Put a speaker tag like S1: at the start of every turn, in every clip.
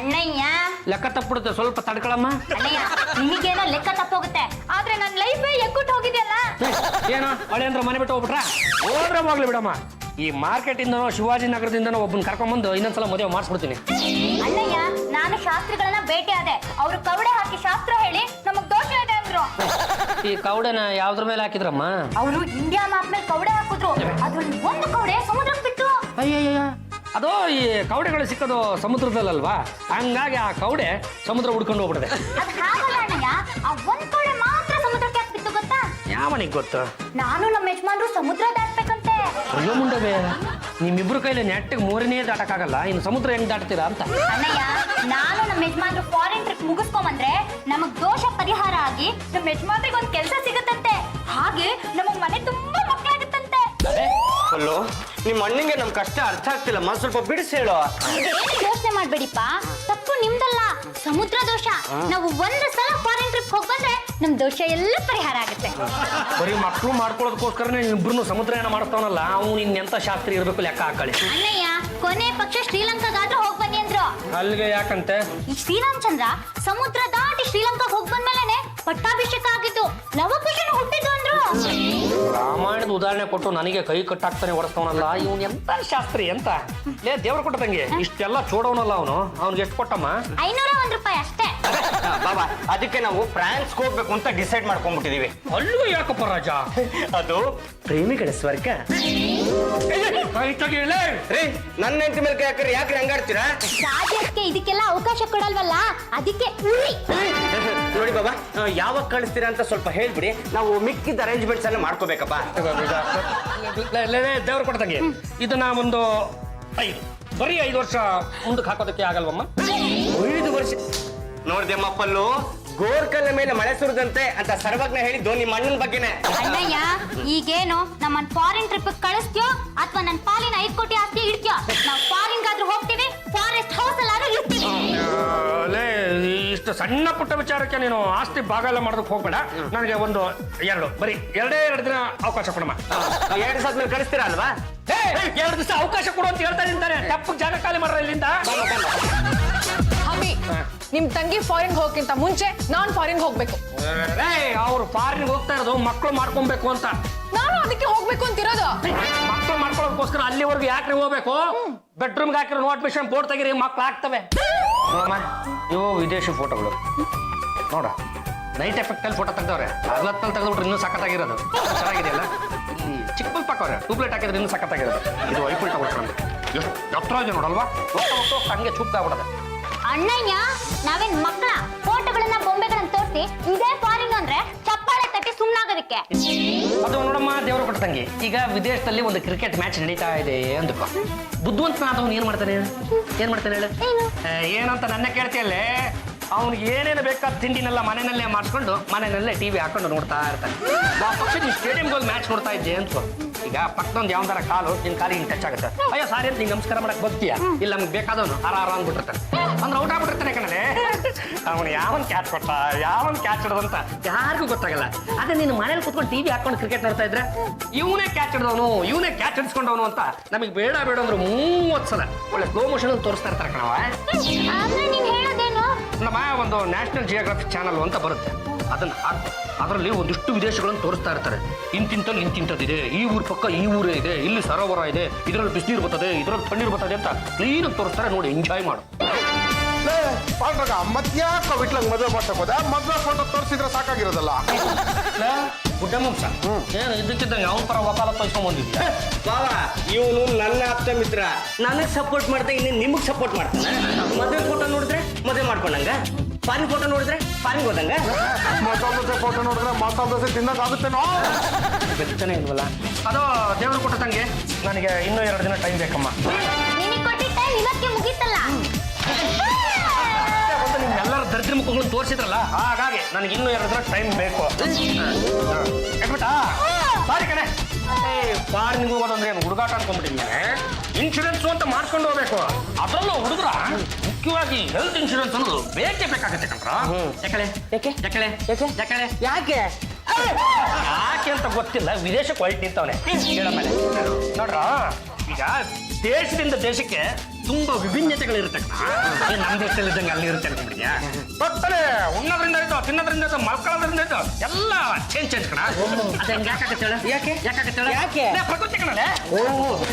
S1: ಅಣ್ಣಯ್ಯ
S2: ಲೆಕ್ಕ ತಪ್ಪಿಡುತ್ತೆ, ಸ್ವಲ್ಪ ತಡ್ಕೊಳಮ್ಮ.
S1: ಅಣ್ಣಯ್ಯ ನಿಮಗೇನೋ ಲೆಕ್ಕ ತಪ್ಪೋಗುತ್ತೆ, ಆದ್ರೆ ನನ್ನ ಲೈಫ್ ಎಕ್ಕುಟ್ಟು ಹೋಗಿದೆಯಲ್ಲ.
S2: ಏನೋ ಹಳೆ ಅಂದ್ರೆ ಮನೆ ಬಿಟ್ಟು ಹೋಗ್ಬಿಟ್ರ? ಹೋದ್ರೆ ಹೋಗ್ಲಿ ಬಿಡಮ್ಮ. ಈ ಮಾರ್ಕೆಟ್ ಇಂದನೋ ಶಿವಾಜಿ ನಗರದಿಂದನೋ ಒಬ್ಬನ ಕರ್ಕೊಂಡ್ಬಂದು ಇನ್ನೊಂದ್ಸಲ ಮದುವೆ ಮಾಡಿಸ್ಬಿಡ್ತೀನಿ.
S1: ಅಣ್ಣಯ್ಯ ನಾನು ಶಾಸ್ತ್ರಿಗಳನ್ನ ಭೇಟಿ ಆದೆ, ಅವ್ರು ಕವಡೆ ಹಾಕಿ ಶಾಸ್ತ್ರ ಹೇಳಿ ನಮಗ್ ದೋಷ ಇದೆ ಅಂದ್ರು.
S2: ಈ ಕವಡೆನ ಯಾವ್ದ್ರ ಮೇಲೆ ಹಾಕಿದ್ರಮ್ಮ?
S1: ಅವರು ಇಂಡಿಯಾ ಮ್ಯಾಪ್ ಮೇಲೆ ಕವಡೆ ಹಾಕಿದ್ರು, ಅದ್ರಲ್ಲಿ ಒಂದು ಕವಡೆ ಸಮುದ್ರಕ್ಕೆ ಬಿಟ್ಟು.
S2: ಅಯ್ಯಯ್ಯ, ಅದು ಈ ಕವಡೆಗಳು ಸಿಕ್ಕೋದು ಸಮುದ್ರದಲ್ಲಲ್ವಾ, ಹಂಗಾಗಿ ಆ ಕವಡೆ ಸಮುದ್ರ ಹುಡ್ಕೊಂಡು ಹೋಗ್ಬಿಡುತ್ತೆ.
S1: ಅದ್ ಹಾಗಲ್ಲ ಅಣ್ಣಯ್ಯ, ಆ ಒಂದ್ ಕವಡೆ ಮಾತ್ರ ಸಮುದ್ರಕ್ಕೆ ಯಾಕೆ ಬಿತ್ತು ಗೊತ್ತಾ?
S2: ಯಾವನಿಗೆ ಗೊತ್ತು?
S1: ನಾನು ನಮ್ಮ ಯಜಮಾನ್ರು ಸಮುದ್ರ ದಾಟ್ಬೇಕಂತೆ.
S2: ಅಯ್ಯೋ ಮುಂಡವೆ, ನಿಮ್ಮಿಬ್ರು ಕೈಲಿ ನೆಟ್ಟಿಗೆ ಮೂರನೇ ದಾಟಕ್ಕಾಗಲ್ಲ, ಇನ್ನು ಸಮುದ್ರ ಹೆಂಗ್ ದಾಟ್ತೀರಾ ಅಂತ.
S1: ಅಣ್ಣಯ್ಯ ನಾನು ನಮ್ಮ ಯಜಮಾನ್ರು ಫಾರಿನ್ ಟ್ರಿಪ್ ಮುಗಿಸ್ಕೊಂಬಂದ್ರೆ ನಮಗ್ ದೋಷ ಪರಿಹಾರ ಆಗಿ ನಮ್ಮ ಯಜಮಾನ್ರಿಗೆ ಒಂದ್ ಕೆಲ್ಸ ಸಿಗುತ್ತಂತೆ, ಹಾಗೆ ನಮಗ್ ಮನೆ ತುಂಬಾ ಮಕ್ಕಳಾಗುತ್ತಂತೆ.
S3: ಅಲ್ಲೋ ನಿಮ್ಮ ಅಣ್ಣಂಗೆ ನಮ್ ಕಷ್ಟ ಅರ್ಥ ಆಗ್ತಿಲ್ಲಮ್ಮ, ಸ್ವಲ್ಪ ಬಿಡಿಸಿ ಹೇಳೋ.
S1: ಯೋಚನೆ ಮಾಡ್ಬೇಡಿಪ್ಪ, ತಪ್ಪು ನಿಮ್ದಲ್ಲ, ಸಮುದ್ರ ದೋಷ. ನಾವು ಒಂದು ಸಲ ಫಾರಿನ್ ಟ್ರಿಪ್ ಹೋಗಿ ಬಂದ್ರೆ ನಮ್ ದೋಷ ಎಲ್ಲ ಪರಿಹಾರ ಆಗುತ್ತೆ.
S2: ಬರೀ ಮಕ್ಕಳು ಮಾಡ್ಕೊಳ್ಳೋದಕ್ಕೋಸ್ಕರನೇ ಇಬ್ರು ಸಮುದ್ರಯಾನ ಮಾಡ್ತಾವನಲ್ಲ, ಅವ್ನು ಇನ್ನೆಂತ ಶಾಸ್ತ್ರಿ ಇರ್ಬೇಕು ಲೆಕ್ಕ ಹಾಕಳಿ.
S1: ಅಣ್ಣಯ್ಯ ಕೊನೆ ಪಕ್ಷ ಶ್ರೀಲಂಕಾಗಾದ್ರೂ ಹೋಗಿ ಬನ್ನಿ ಅಂದ್ರು.
S2: ಅಲ್ಲಿಗೆ ಯಾಕಂತೆ?
S1: ಈ ಶ್ರೀರಾಮಚಂದ್ರ ಸಮುದ್ರ ದಾಟಿ ಶ್ರೀಲಂಕಾಗ್ ಹೋಗಿ ಬಂದ್ಮೇಲೆ ಪಟ್ಟಾಭಿಷೇಕ ಆಗಿದ್ದು, ಲವಕುಶನು ಹುಟ್ಟಿದ್ದು ಅಂದ್ರು.
S2: ರಾಮಾಯಣದ ಉದಾಹರಣೆ ಕೊಟ್ಟು ನನಗೆ ಕೈ ಕಟ್ಟಾಕ್ತಾನೆ ಹೊಡೆಸ್ತವನಲ್ಲ, ಇವನ್ ಎಂತ ಶಾಸ್ತ್ರಿ ಅಂತ. ಲೇ ದೇವ್ರ ಕೊಟ್ಟ ತಂಗಿ, ಇಷ್ಟೆಲ್ಲ ಚೋಡವನಲ್ಲ ಅವನು, ಅವ್ನಿಗೆ ಎಷ್ಟು ಕೊಟ್ಟಮ್ಮ?
S1: 501 ರೂಪಾಯಿ ಅಷ್ಟೇ.
S3: ಬಾಬಾ, ಅದಕ್ಕೆ ನಾವು ಫ್ರಾನ್ಸ್ ಹೋಗ್ಬೇಕು ಅಂತ ಡಿಸೈಡ್ ಮಾಡ್ಕೊಂಡ್ಬಿಟ್ಟಿದೀವಿ.
S2: ಅಲ್ಲೂ ಯಾಕಪ್ಪ ರಾಜ?
S3: ಅದು ಪ್ರೇಮಿಗಳ ಸ್ವರ್ಗ. ರೀ ನನ್ನ ಹೆಂಡತಿ ಮೇಲೆ ಯಾಕ್ರಿ ಹಂಗಾಡ್ತೀರಾ?
S1: ರಾಜ್ಯಕ್ಕೆ ಇದಕ್ಕೆಲ್ಲ ಅವಕಾಶ ಕೊಡಲ್ವಲ್ಲ, ಅದಕ್ಕೆ
S3: ನೋಡಿ ಬಾಬಾ, ಯಾವಾಗ ಕಳಿಸ್ತೀರಾ ಅಂತ ಸ್ವಲ್ಪ ಹೇಳ್ಬಿಡಿ, ನಾವು ಮಿಕ್ಕಿದ ಅರೇಂಜ್ಮೆಂಟ್ಸ್ ಎಲ್ಲ ಮಾಡ್ಕೋಬೇಕಪ್ಪ.
S2: ದೇವ್ರ ಕೊಟ್ಟ ತಂಗಿ, ಇದನ್ನ ಒಂದು 5 ವರ್ಷ ಮುಂದಕ್ಕೆ ಹಾಕೋದಕ್ಕೆ ಆಗಲ್ವಮ್ಮ?
S3: 5 ವರ್ಷ ನೋಡ್ದೆಮ್ಮ ಪಲ್ಲು, ಗೋರ್ಕಲ್ಲ ಮೇಲೆ ಮಳೆ ಸುರಿದಂತೆ ಅಂತ ಸರ್ವಜ್ಞ ಹೇಳಿದ್ದು ನಿಮ್ಮ ಅಣ್ಣನ ಬಗ್ಗೆನೆ.
S1: ಅಣ್ಣಯ್ಯ ಈಗೇನು ನಮ್ಮನ್ ಫಾರಿನ್ ಟ್ರಿಪ್ ಕಳಿಸ್ತೀಯೋ ಅಥವಾ ನನ್ನ ಪಾಲಿನ 5 ಕೋಟಿ ಆಸ್ತಿ ಇಡ್ತೀಯೋ? ನಾವು ಫಾರಿನ್ಗಾದ್ರೂ ಹೋಗ್ತೀವಿ, ಫಾರೆಸ್ಟ್ ಹೌಸ್ ಅಲ್ಲಾದ್ರೂ ಇರ್ತೀವಿ.
S2: ಇಷ್ಟು ಸಣ್ಣ ಪುಟ್ಟ ವಿಚಾರಕ್ಕೆ ನೀನು ಆಸ್ತಿ ಭಾಗ ಎಲ್ಲ ಮಾಡೋದಕ್ಕೆ ಹೋಗ್ಬೇಡ. ನನಗೆ ಒಂದು 2 ಬರೀ 2 ದಿನ ಅವಕಾಶ ಕೊಡಮ್ಮ.
S3: 2 ದಿವಸ ಆದ್ಮೇಲೆ ಕಳಿಸ್ತೀರಾ ಅಲ್ವಾ?
S2: 2 ದಿವಸ ಅವಕಾಶ ಕೊಡು ಅಂತ ಹೇಳ್ತಾ ನಿಂತಾನೆ. ತಪ್ಪು ಜಾಗ ಖಾಲಿ ಮಾಡ್ರ ಇಲ್ಲಿಂದ.
S4: ನಿಮ್ ತಂಗಿ ಫಾರಿನ್ ಹೋಗಕ್ಕಿಂತ ಮುಂಚೆ ನಾನ್ ಫಾರಿನ್ ಹೋಗ್ಬೇಕು.
S2: ಅವ್ರು ಫಾರಿನ್ ಹೋಗ್ತಾ ಇರೋದು ಮಕ್ಕಳು ಮಾಡ್ಕೊಬೇಕು ಅಂತ.
S4: ನಾನು ಅದಕ್ಕೆ ಹೋಗ್ಬೇಕು ಅಂತಿರೋದು.
S2: ಮಕ್ಕಳು ಮಾಡ್ಕೊಳ್ಳೋದಕ್ಕೋಸ್ಕರ ಅಲ್ಲಿವರೆಗೂ ಯಾಕ್ರಿ ಹೋಗ್ಬೇಕು? ಬೆಡ್ರೂಮ್ಗೆ ಹಾಕಿರೋ ನೋಟಿಫಿಕೇಶನ್ ಬೋರ್ಡ್ ತೆಗೀರಿ, ಮಕ್ಳು ಆಗ್ತವೆ. ಇವು ವಿದೇಶಿ ಫೋಟೋಗಳು ನೋಡ, ನೈಟ್ ಎಫೆಕ್ಟ್ ಅಲ್ಲಿ ಫೋಟೋ ತೆಗ್ದವ್ರೆ. ಅಗ್ಲತ್ತಲ್ಲಿ ತೆಗೆದ್ಬಿಟ್ರೆ ಇನ್ನೂ ಸಖತ್ತಾಗಿರೋದು. ಚೆನ್ನಾಗಿದೆಯಲ್ಲ? ಇಲ್ಲಿ ಚಿಕ್ಕ ಬಲ್ಪ್ ಹಾಕೋರೆ, ಟ್ಯೂಬ್ಲೈಟ್ ಹಾಕಿದ್ರೆ ಇನ್ನೂ ಸಖತ್ತಾಗಿರೋದು. ಇದು ಐಫಿಲ್ ತಗೊಳ್ತಾರೆ ನಮ್ಗೆ. ಎಷ್ಟು ಇದೆ ನೋಡಲ್ವಾ? ಹಂಗೆ ಚುಪ್ಕಾಗ್ಬಿಡೋದು.
S1: ಅಣ್ಣಯ್ಯ ನಾವೇನ್ ಮಕ್ಕಳ ಫೋಟೋಗಳನ್ನ ಬೊಂಬೆಗಳನ್ನ ತೋರಿಸಿ ಇದೇ ಫಾರಿನ್ ಅಂದ್ರೆ ಚಪ್ಪಾಳೆ ತಟ್ಟಿ ಸುಮ್ಮನಾಗೋದಕ್ಕೆ.
S2: ಅದು ನೋಡಮ್ಮ ದೇವ್ರ ಕೊಟ್ಟ ತಂಗಿ, ಈಗ ವಿದೇಶದಲ್ಲಿ ಒಂದು ಕ್ರಿಕೆಟ್ ಮ್ಯಾಚ್ ನಡೀತಾ ಇದೆ ಅಂದ್ಕೋ. ಬುದ್ಧಿವಂತನಾದವನು ಏನ್ ಮಾಡ್ತಾನೆ ಹೇಳು? ಏನಂತ ನನ್ನ ಕೇಳ್ತಿಯಲ್ಲೇ? ಅವ್ನಿಗೆ ಏನೇನು ಬೇಕಾದ ತಿಂಡಿನೆಲ್ಲ ಮನೆಯಲ್ಲೇ ಮಾಡಿಸ್ಕೊಂಡು ಮನೆಯಲ್ಲೇ ಟಿವಿ ಹಾಕೊಂಡು ನೋಡ್ತಾ ಇರ್ತಾನೆ. ಪಕ್ಷ ನೀನು ಸ್ಟೇಡಿಯಂಗೆ ಹೋಗಿ ಮ್ಯಾಚ್ ನೋಡ್ತಾ ಇದ್ದೆ ಅಂತ ಈಗ ಪಕ್ಕದೊಂದು ಯಾವ್ದಾರ ಕಾಲು ನಿನ್ ಕಾಲಿಗೆ ಹಿಂಗೆ ಟಚ್ ಆಗುತ್ತೆ. ಅಯ್ಯೋ ಸಾರಿ ಅಂತ ನಿಂಗೆ ನಮಸ್ಕಾರ ಮಾಡಕ್ ಬರ್ತೀಯಾ? ಇಲ್ಲ ನಮ್ಗೆ ಬೇಕಾದವನು ಆರಾರ ಅಂದ್ಬಿಟ್ಟಿರ್ತಾನೆ. ಅಂದ್ರೆ ಔಟ್ ಆಗ್ಬಿಟ್ಟಿರ್ತಾನೆ ಕಣಲೆ. ಅವನು ಯಾವನ್ ಕ್ಯಾಚ್ ಕೊಟ್ಟ, ಯಾವನ್ ಕ್ಯಾಚ್ ಹಿಡ್ದಂತ ಯಾರಿಗೂ ಗೊತ್ತಾಗಲ್ಲ. ಅದೇ ನೀನು ಮನೇಲಿ ಕೂತ್ಕೊಂಡು ಟಿವಿ ಹಾಕೊಂಡು ಕ್ರಿಕೆಟ್ ನೋಡ್ತಾ ಇದ್ರೆ ಇವನೇ ಕ್ಯಾಚ್ ಹಿಡ್ದವನು, ಇವನೇ ಕ್ಯಾಚ್ ಹಿಡಿಸ್ಕೊಂಡವನು ಅಂತ ನಮಗೆ ಬೇಡ ಅಂದ್ರೆ 30 ಸಲ ಒಳ್ಳೆ ಸ್ಲೋ ಮೋಷನ್ ತೋರಿಸ್ತಾ ಇರ್ತಾರೆ ಕಣವ.
S1: ನೀನ್ ಹೇಳೋದೇನು?
S2: ನಮ್ಮ ಒಂದು ನ್ಯಾಷನಲ್ ಜಿಯೋಗ್ರಫಿಕ್ ಚಾನಲ್ ಅಂತ ಬರುತ್ತೆ, ಅದನ್ನ ಅದರಲ್ಲಿ ಒಂದಿಷ್ಟು ವಿದೇಶಗಳನ್ನು ತೋರಿಸ್ತಾ ಇರ್ತಾರೆ. ಇಂತಿಂತಲ್ಲಿ ಇಂತಿಂತದ್ದಿದೆ, ಈ ಊರ ಪಕ್ಕ ಈ ಊರೇ ಇದೆ, ಇಲ್ಲಿ ಸರೋವರ ಇದೆ, ಇದರಲ್ಲಿ ಬಿಸಿನೀರು ಬರ್ತದೆ, ಇದರಲ್ಲಿ ತಣ್ಣೀರು ಬರ್ತದೆ ಅಂತ ಕ್ಲೀನಾಗಿ ತೋರಿಸ್ತಾರೆ. ನೋಡಿ, ಎಂಜಾಯ್ ಮಾಡು.
S5: ಪಾಂಡ್ರಾಗ ಮತ್ಯಾಕ ವಿಟ್ಲಂಗ್ ಮದುವೆ ಮಾಡ್ಸಕ್ ಹೋದ? ಮದುವೆ ಫೋಟೋ ತೋರಿಸಿದ್ರೆ ಸಾಕಾಗಿರೋದಲ್ಲ.
S2: ಗುಡ್ಡ ಮುಂಸ ಏನು ಇದಕ್ಕಿದ್ದಂಗೆ ಅವನ ಪರ ವಕಾಲತ್ ತೋರಿಸ್ಕೊಂಡ್ ಬಂದಿದ್ಯಾ?
S3: ಬಾವಾ, ಇವನು ನನ್ನ ಆಪ್ತ ಮಿತ್ರ, ನನಗ್ ಸಪೋರ್ಟ್ ಮಾಡ್ತಾ ಇನ್ನು ನಿಮಗ್ ಸಪೋರ್ಟ್ ಮಾಡ್ತಾನೆ. ಮದುವೆ ಫೋಟೋ ನೋಡಿದ್ರೆ ಮದುವೆ ಮಾಡ್ಕೊಂಡಂಗ, ಪಾನಿ ಫೋಟೋ ನೋಡಿದ್ರೆ ಪಾನಿಗೆ ಹೋದಂಗ,
S5: ಮಸಾಲೆ ದೋಸೆ ಫೋಟೋ ನೋಡಿದ್ರೆ ಮಸಾಲೆ ದೋಸೆ ತಿನ್ನಕ್ಕಾಗುತ್ತೇನೋ?
S2: ಬೆಚ್ಚನೆ ಇಲ್ವಲ್ಲ? ಅದು ದೇವರು ಕೊಟ್ಟ ತಂಗೆ, ನನಗೆ ಇನ್ನೂ 2 ದಿನ ಟೈಮ್ ಬೇಕಮ್ಮ.
S1: ನಿನಗೆ ಕೊಟ್ಟಿದ್ದ ಇವಕ್ಕೆ ಮುಗೀತಲ್ಲ.
S2: ನಿಮ್ಮೆಲ್ಲರ ದರಿದ್ರ ಮುಖಗಳನ್ನು ತೋರಿಸಿದ್ರಲ್ಲ, ಹಾಗಾಗಿ ನನಗೆ ಇನ್ನೂ 2 ದಿನ ಟೈಮ್ ಬೇಕು. ಹೇಳ್ಬಿಟ್ಟಾ? ಸಾರಿ ಕಣೆ. ಫಾರಿನ್ಗೆ ಹೋಗೋದಂದ್ರೆ ಏನು ಹುಡುಗಾಟ ಅನ್ಕೊಂಡ್ಬಿಟ್ಟಿದ್ದೀನಿ. ಇನ್ಶೂರೆನ್ಸ್ ಅಂತ ಮಾಡ್ಕೊಂಡು ಹೋಗ್ಬೇಕು. ಅದರಲ್ಲೂ ಹುಡುಗರ ಮುಖ್ಯವಾಗಿ ಹೆಲ್ತ್ ಇನ್ಶೂರೆನ್ಸ್ ಅನ್ನೋದು ಬೇಕೇ ಬೇಕಾಗುತ್ತೆ ಕಣ್ರ. ಯಾಕೆ ಅಂತ ಗೊತ್ತಿಲ್ಲ, ವಿದೇಶಕ್ಕೆ ಹೊರಟು ನಿಂತವನೆ ಹೇಳಮೇಲೆ ನೋಡ್ರ. ಈಗ ದೇಶದಿಂದ ದೇಶಕ್ಕೆ ತುಂಬಾ ವಿಭಿನ್ನತೆಗಳಿರುತ್ತೆ. ನಮ್ಮ ದೇಶದಲ್ಲಿ ಇದ್ದಂಗೆ ಅಲ್ಲಿ ಇರುತ್ತೆ ಅನ್ಕೊಂಡ್ಬಿಡಿಯಾ ಗೊತ್ತಲೇ ಉಣ್ಣೋದ್ರಿಂದ ಆಯ್ತು ತಿನ್ನೋದ್ರಿಂದ ಆಯ್ತು ಮಲ್ಕೊಳ್ಳೋದ್ರಿಂದ ಆಯ್ತು ಎಲ್ಲ ಚೇಂಜ್ ಕಣ ಅದು ಹೆಂಗೆ ಯಾಕಾಗತ್ತೆ ಹೇಳು ಯಾಕಾಗತ್ತೆ ಹೇಳು
S3: ಯಾಕೆ?
S2: ಪ್ರಕೃತಿ ಕಣಲೆ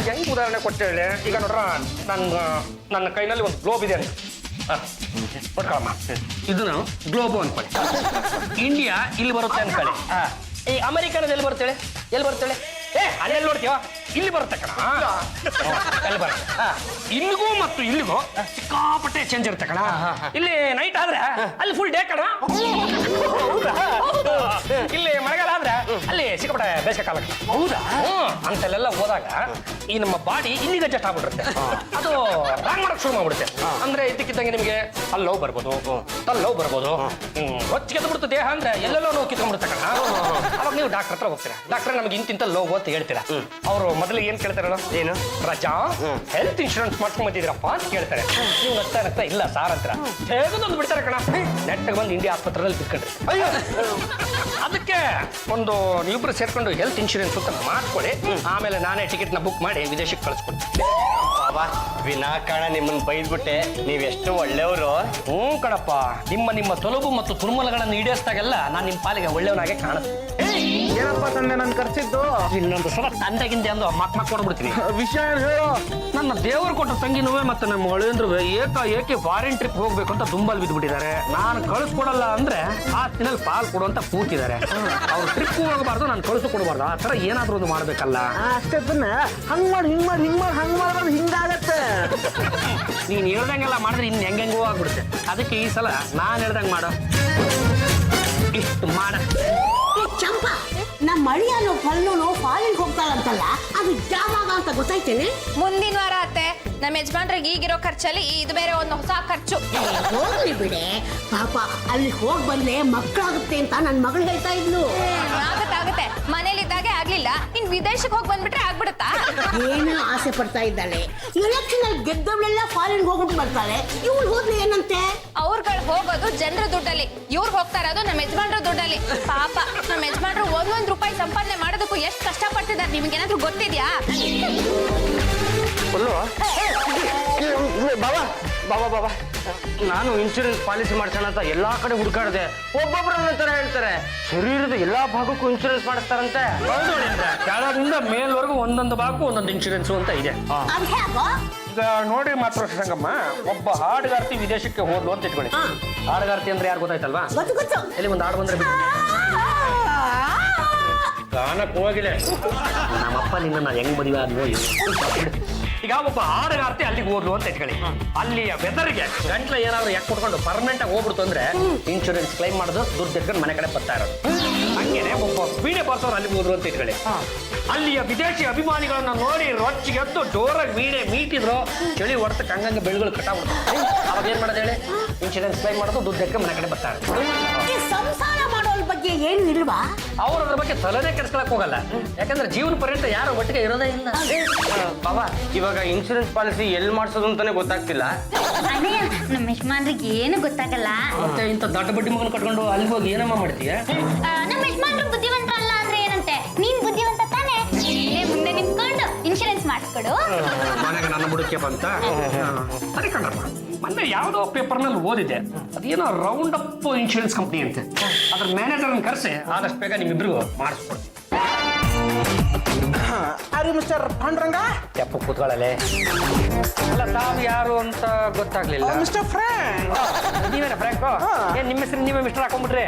S2: ಹೆಂಗ್ ಉದಾಹರಣೆ ಕೊಟ್ಟು ಹೇಳಿ ಈಗ ನೋಡ್ರ ನನ್ನ ಕೈನಲ್ಲಿ ಒಂದು ಗ್ಲೋಬ್ ಇದೆ ಅಂತ ಕೊಟ್ಕೊಳಮ್ಮ ಇದು ನಾವು ಗ್ಲೋಬು ಅನ್ಕೊಳ್ಳಿ ಇಂಡಿಯಾ ಇಲ್ಲಿ ಬರುತ್ತೆ ಅನ್ಕೊಳ್ಳಿ ಈ ಅಮೆರಿಕನದ ಎಲ್ಲಿ ಬರ್ತೇಳೆ ಎಲ್ಲಿ ಬರ್ತೇಳೆ ಅಲ್ಲೆಲ್ಲಿ ನೋಡ್ತೀವ ಇಲ್ಲಿ ಬರುತ್ತೆ ಕಣ ಅಲ್ಲಿ ಬರುತ್ತೆ ಇಲ್ಲಿಗೂ ಮತ್ತು ಇಲ್ಲಿಗೂ ಸಿಕ್ಕಾಪಟ್ಟೆ ಚೇಂಜ್ ಇರುತ್ತೆ ಕಣ ಇಲ್ಲಿ ನೈಟ್ ಆದ್ರೆ ಅಲ್ಲಿ ಫುಲ್ ಡೇ ಕಣ ಇಲ್ಲಿ ಮಳೆಗಾಲ ಆದ್ರೆ ಅಲ್ಲಿ ಸಿಕ್ಕಾಪಟ್ಟೆ ಬೇಸಿಗೆ ಕಾಲ ಹೌದಾ ಅಂತಲ್ಲೆಲ್ಲ ಹೋದಾಗ ಈ ನಮ್ಮ ಬಾಡಿ ಇಲ್ಲಿಗೆ ಅಡ್ಜಸ್ಟ್ ಆಗ್ಬಿಟ್ಟಿರುತ್ತೆ ಅದು ರಾಂಗ್ ಮಾಡಕ್ ಶುರು ಮಾಡ್ಬಿಡುತ್ತೆ ಅಂದ್ರೆ ಇದಕ್ಕಿದ್ದಂಗೆ ನಿಮಗೆ ಅಲ್ಲಿ ನೋವು ಬರ್ಬೋದು ತಲ್ಲಿ ನೋವು ಬರ್ಬೋದು ಹೊಚ್ಚಿಗೆ ಬಿಡ್ತು ದೇಹ ಅಂದ್ರೆ ಎಲ್ಲೆಲ್ಲೋ ನೋವು ಕಿತ್ಕೊಂಡ್ಬಿಡುತ್ತೆ ಕಣ ಅವಾಗ ನೀವು ಡಾಕ್ಟರ್ ಹತ್ರ ಹೋಗ್ತೀರಾ ಡಾಕ್ಟರ್ ನಮ್ಗೆ ಇಂತಿಂತ ನೋವು ಅಂತ ಹೇಳ್ತೀರಾ ಅವರು ಮೊದಲಿಗೆ ಏನ್ ಕೇಳ್ತಾರಲ್ಲ ಏನು ರಜಾ ಹೆಲ್ತ್ ಇನ್ಶೂರೆನ್ಸ್ ಮಾಡ್ಕೊಂಡ್ ಬಂದಿದ್ರಪ್ಪ ಅಂತ ಕೇಳ್ತಾರೆ ನೀವು ನಗ್ತಾ ಇಲ್ಲ ಸಾರ್ ಹತ್ರ ಹೇಗೋದೊಂದು ಬಿಡ್ತಾರೆ ಕಣ ನೆಟ್ಟಿಗೆ ಬಂದು ಇಂಡಿಯಾ ಆಸ್ಪತ್ರೆಯಲ್ಲಿ ಬಿಟ್ಕೊಂಡ್ರಿ ಅಯ್ಯೋ ಅದಕ್ಕೆ ಒಂದು ನೀವಿಬ್ರು ಸೇರ್ಕೊಂಡು ಹೆಲ್ತ್ ಇನ್ಶೂರೆನ್ಸ್ ಅಂತ ಮಾಡ್ಕೊಳ್ಳಿ ಆಮೇಲೆ ನಾನೇ ಟಿಕೆಟ್ನ ಬುಕ್ ಮಾಡಿ ವಿದೇಶಕ್ಕೆ ಕಳಿಸ್ಕೊಡ್ತೀನಿ
S3: ಬಾಬಾ ವಿನಾಕಾರಣ ನಿಮ್ಮನ್ನ ಬೈದ್ಬಿಟ್ಟೆ ನೀವೆಷ್ಟು ಒಳ್ಳೆಯವರು
S2: ಕಣಪ್ಪ ನಿಮ್ಮ ತೊಲಗು ಮತ್ತು ತುರುಮಲಗಳನ್ನು ಈಡೇರಿಸಿದಾಗೆಲ್ಲ ನಾನು ನಿಮ್ಮ ಪಾಲಿಗೆ ಒಳ್ಳೆಯವನಾಗೆ ಕಾಣುತ್ತೆ
S5: ಏನಪ್ಪ ತಂದೆ ನನ್ ಕರ್ಸಿದ್ದು
S2: ಇನ್ನೊಂದು ಸಲ ತಂದೆಗಿಂದೆ ಅಂದು ಮಕ್ ಕೊಡ್ಬಿಡ್ತೀನಿ
S5: ವಿಷಯ ಏನ್ ಹೇಳು
S2: ನನ್ನ ದೇವರು ಕೊಟ್ಟ ತಂಗಿನೂ ಮತ್ತು ನಮ್ಮ ಒಳೆಯಂದ್ರು ಏಕೆ ಫಾರಿನ್ ಟ್ರಿಪ್ ಹೋಗ್ಬೇಕು ಅಂತ ದುಂಬಲ್ ಬಿದ್ದುಬಿಟ್ಟಿದ್ದಾರೆ ನಾನು ಕಳಿಸ್ಕೊಡಲ್ಲ ಅಂದ್ರೆ ಆಸ್ತಿನಲ್ಲಿ ಪಾಲ್ ಕೊಡುವಂತ ಕೂತಿದ್ದಾರೆ ಅವ್ರು ಟ್ರಿಪ್ ಹೋಗಬಾರ್ದು ನಾನು ಕಳಿಸು ಕೊಡಬಾರ್ದು ಆ ತರ ಏನಾದ್ರೂ ಒಂದು ಮಾಡ್ಬೇಕಲ್ಲ
S5: ಅಷ್ಟೇ ಹಂಗ್ ಮಾಡಿ ಹಂಗ್ ಮಾಡೋದು ಹಿಂಗಾಗತ್ತೆ
S2: ನೀನ್ ಹೇಳ್ದಂಗೆಲ್ಲ ಮಾಡಿದ್ರೆ ಇನ್ನು ಹೆಂಗೆಂಗೋ ಆಗ್ಬಿಡುತ್ತೆ ಅದಕ್ಕೆ ಈ ಸಲ ನಾನು ಹೇಳ್ದಂಗೆ ಮಾಡು ಇಷ್ಟು ಮಾಡ
S6: ಚಂಪ ನಮ್ಮ ಅಳಿಯನು ಪಲ್ಲುನು ಫಾರಿನ್ ಹೋಗ್ತಾಳಂತಲ್ಲ ಅದು ಯಾವಾಗ ಅಂತ ಗೊತ್ತಾಯ್ತೇನೆ
S4: ಮುಂದಿನ ವಾರ ಅತ್ತೆ ನಮ್ಮ ಯಜಮಾನ್ರಿಗೆ ಈಗಿರೋ ಖರ್ಚಲ್ಲಿ ಇದು ಬೇರೆ ಒಂದು ಹೊಸ ಖರ್ಚು
S6: ಹೋಗ್ಲಿ ಬಿಡೆ ಪಾಪ ಅಲ್ಲಿ ಹೋಗ್ ಬಂದ್ರೆ ಮಕ್ಕಳಾಗುತ್ತೆ ಅಂತ ನನ್ ಮಗಳು ಹೇಳ್ತಾ ಇದ್ಲು
S4: ಆಗತ್ತೆ ಮನೇಲಿದ್ದಾಗೆ ಆಗ್ಲಿಲ್ಲ ಇನ್ ವಿದೇಶಕ್ಕೆ ಹೋಗಿ ಬಂದ್ಬಿಟ್ರೆ ಆಗ್ಬಿಡುತ್ತಾ
S6: ಏನು ಆಸೆ ಪಡ್ತಾ ಇದ್ದಾಳೆ ಎಲೆಕ್ಷನ್ ಅಲ್ಲಿ ಗೆದ್ದವಳೆಲ್ಲ ಫಾರಿನ್ ಹೋಗ್ಬಿಟ್ಟು ಬರ್ತಾಳೆ ಇವ್ಳು ಹೋದ್ರೆ ಏನಂತೆ
S4: ಅವ್ರುಗಳು ಹೋಗೋದು ಜನರ ದುಡ್ಡಲ್ಲಿ ಇವ್ರು ಹೋಗ್ತಾ ಇರೋದು ನಮ್ಮ ಯಜಮಾನ್ರ ದುಡ್ಡಲ್ಲಿ ಪಾಪ ನಮ್ಮ ಯಜಮಾನ್ರು ಒಂದೊಂದು ರೂಪಾಯಿ ಸಂಪಾದನೆ ಮಾಡೋದಕ್ಕೂ ಎಷ್ಟು ಕಷ್ಟಪಡ್ತಿದ್ದಾರೆ ನಿಮ್ಗೇನಾದ್ರೂ ಗೊತ್ತಿದ್ಯಾ
S3: ಬಾಬಾ ನಾನು ಇನ್ಶೂರೆನ್ಸ್ ಪಾಲಿಸಿ ಮಾಡ್ಸೋಣ ಅಂತ ಎಲ್ಲಾ ಕಡೆ ಹುಡುಕಾಡಿದೆ ಒಬ್ಬೊಬ್ರು ತರ ಹೇಳ್ತಾರೆ ಶರೀರದ ಎಲ್ಲಾ ಭಾಗಕ್ಕೂ ಇನ್ಶೂರೆನ್ಸ್ ಮಾಡಿಸ್ತಾರಂತೆ
S2: ಕೆಳಗಿಂದ ಮೇಲ್ವರೆಗೂ ಒಂದೊಂದು ಭಾಗಕ್ಕೂ ಒಂದೊಂದು ಇನ್ಶೂರೆನ್ಸ್ ಅಂತ ಇದೆ
S6: ಅದ್ ಹೇಗೋ
S2: ಈಗ ನೋಡಿ ಮಾತ್ರ ಸಂಗಮ್ಮ ಒಬ್ಬ ಹಾಡುಗಾರ್ತಿ ವಿದೇಶಕ್ಕೆ ಹೋದ್ಲು ಅಂತ ಇಟ್ಕೊಳ್ಳಿ ಹಾಡುಗಾರ್ತಿ ಅಂದ್ರೆ ಯಾರು ಗೊತ್ತಾಯ್ತಲ್ವಾ
S6: ಗೊತ್ತು
S2: ಎಲ್ಲಿ ಒಂದು ಹಾಡು ಬಂದ್ರೆ ಗಾನಕ್ಕೆ ಹೋಗಿಲ್ಲ ನಮ್ಮಪ್ಪ ನಿನ್ನ ಹೆಂಗ್ ಮದುವೆ ಆದ್ನೋ ಈಗ ಒಬ್ಬ ಹಾಡುಗಾರ್ತಿ ಅಲ್ಲಿಗೆ ಹೋದ್ಲು ಅಂತ ಇಟ್ಕೊಳ್ಳಿ ಅಲ್ಲಿಯ ವೆದರ್ಗೆ ಗಂಟ್ಲ ಏನಾದ್ರು ಯಾಕೆ ಕೊಟ್ಕೊಂಡು ಪರ್ಮನೆಂಟ್ ಆಗಿ ಹೋಗ್ಬಿಡ್ತು ಅಂದ್ರೆ ಇನ್ಶೂರೆನ್ಸ್ ಕ್ಲೈಮ್ ಮಾಡೋದು ದುಡ್ಡು ಎತ್ಕೊಂಡು ಮನೆ ಕಡೆ ಬರ್ತಾ ಇರೋದು ಹಂಗೇನೆ ಒಬ್ಬ ವೀಣೆ ಬರ್ಸೋರು ಅಲ್ಲಿಗೆ ಹೋದ್ರು ಅಂತ ಇಟ್ಕೊಳ್ಳಿ ಅಲ್ಲಿಯ ವಿದೇಶಿ ಅಭಿಮಾನಿಗಳನ್ನ ನೋಡಿ ರೊಚ್ಚಿಗೆ ಎದ್ದು ಜೋರಾಗಿ ವೀಣೆ ಮೀಟಿದ್ರು ಚಳಿ ಹೊಡೆತಕ್ಕೆ ಹಂಗಂಗೆ ಬೆಳೆಗಳು ಕಟ್ಟಾಗ್ಬಿಡ್ತು ಅವಾಗ ಏನ್ ಮಾಡೋದು ಹೇಳಿ ಇನ್ಶೂರೆನ್ಸ್ ಕ್ಲೈಮ್ ಮಾಡೋದು ದುಡ್ಡು ಎತ್ಕೊಂಡು ಮನೆ ಕಡೆ ಬರ್ತಾ ಇರೋದು
S6: ಸಂಸಾರ ಮಾಡೋದ್ರ ಬಗ್ಗೆ ಏನು ಇಲ್ವಾ
S2: ಅವ್ರ ಅದ್ರ ಬಗ್ಗೆ ತಲೆನೇ ಕೆಡ್ಸ್ಕೊಳಕ್ ಹೋಗಲ್ಲ ಯಾಕಂದ್ರೆ ಜೀವನ ಪರ್ಯಂತ ಯಾರು ಒಟ್ಟಿಗೆ ಇರೋದೇ ಇಲ್ಲ
S3: ಬಾಬಾ ಇವಾಗ ಇನ್ಶೂರೆನ್ಸ್ ಪಾಲಿಸಿ ಎಲ್ಲಿ ಮಾಡಿಸೋದು ಅಂತಾನೆ ಗೊತ್ತಾಗ್ತಿಲ್ಲ
S1: ಅಣ್ಣಯ್ಯ ನಮ್ಮ ಯಜಮಾನ್ರಿಗೆ ಏನು ಗೊತ್ತಾಗಲ್ಲ
S2: ಮತ್ತೆ ಇಂಥ ದೊಡ್ಡ ಬಡ್ಡಿ ಮಗನ ಕಟ್ಕೊಂಡು ಅಲ್ಲಿ ಹೋಗಿ ಏನಮ್ಮ ಮಾಡ್ತೀಯ
S1: ನಮ್ಮ ಯಜಮಾನ್ರು ಬುದ್ಧಿವಂತ ಅಲ್ಲ ಅಂದ್ರೆ ಏನಂತೆ ನೀನ್ ಬುದ್ಧಿವಂತ ತಾನೇ ಮುಂದೆ ನಿಂತ್ಕೊಂಡು ಇನ್ಶೂರೆನ್ಸ್ ಮಾಡಿಸ್ಕೊಡು
S2: ಮನೆಗೆ ನನ್ನ ಬುಡಕ್ಕೆ ಬಂತ ಸರಿ ಕಣ್ರಪ್ಪ ಮೊನ್ನೆ ಯಾವುದೋ ಪೇಪರ್ನಲ್ಲಿ ಓದಿದೆ ಅದೇನೋ ರೌಂಡ್ ಅಪ್ ಇನ್ಶೂರೆನ್ಸ್ ಕಂಪ್ನಿ ಅಂತೆ ಅದ್ರ ಮ್ಯಾನೇಜರ್ನ ಕರೆಸಿ ಆದಷ್ಟು ಬೇಗ ನಿಮ್ಮಿಬ್ರಿಗೂ ಮಾಡಿಸ್ಕೊಡ್ತೀನಿ
S5: ಮಿಸ್ಟರ್ ಪಾಂಡ್ರಂಗ
S2: ತೆಪ್ಪ ಕೂತ್ಕೊಳ್ಳಲೆ ಅಲ್ಲ ತಾವು ಯಾರು ಅಂತ ಗೊತ್ತಾಗ್ಲಿಲ್ಲ
S5: ಮಿಸ್ಟರ್ ಫ್ರ್ಯಾಂಕ್
S2: ನೀವೇನ ಫ್ರ್ಯಾಂಕ್ ಏನ್ ನಿಮ್ಮ ಹೆಸರು ನೀವೇ ಮಿಸ್ಟರ್ ಹಾಕೊಂಡ್ಬಿಟ್ರೆ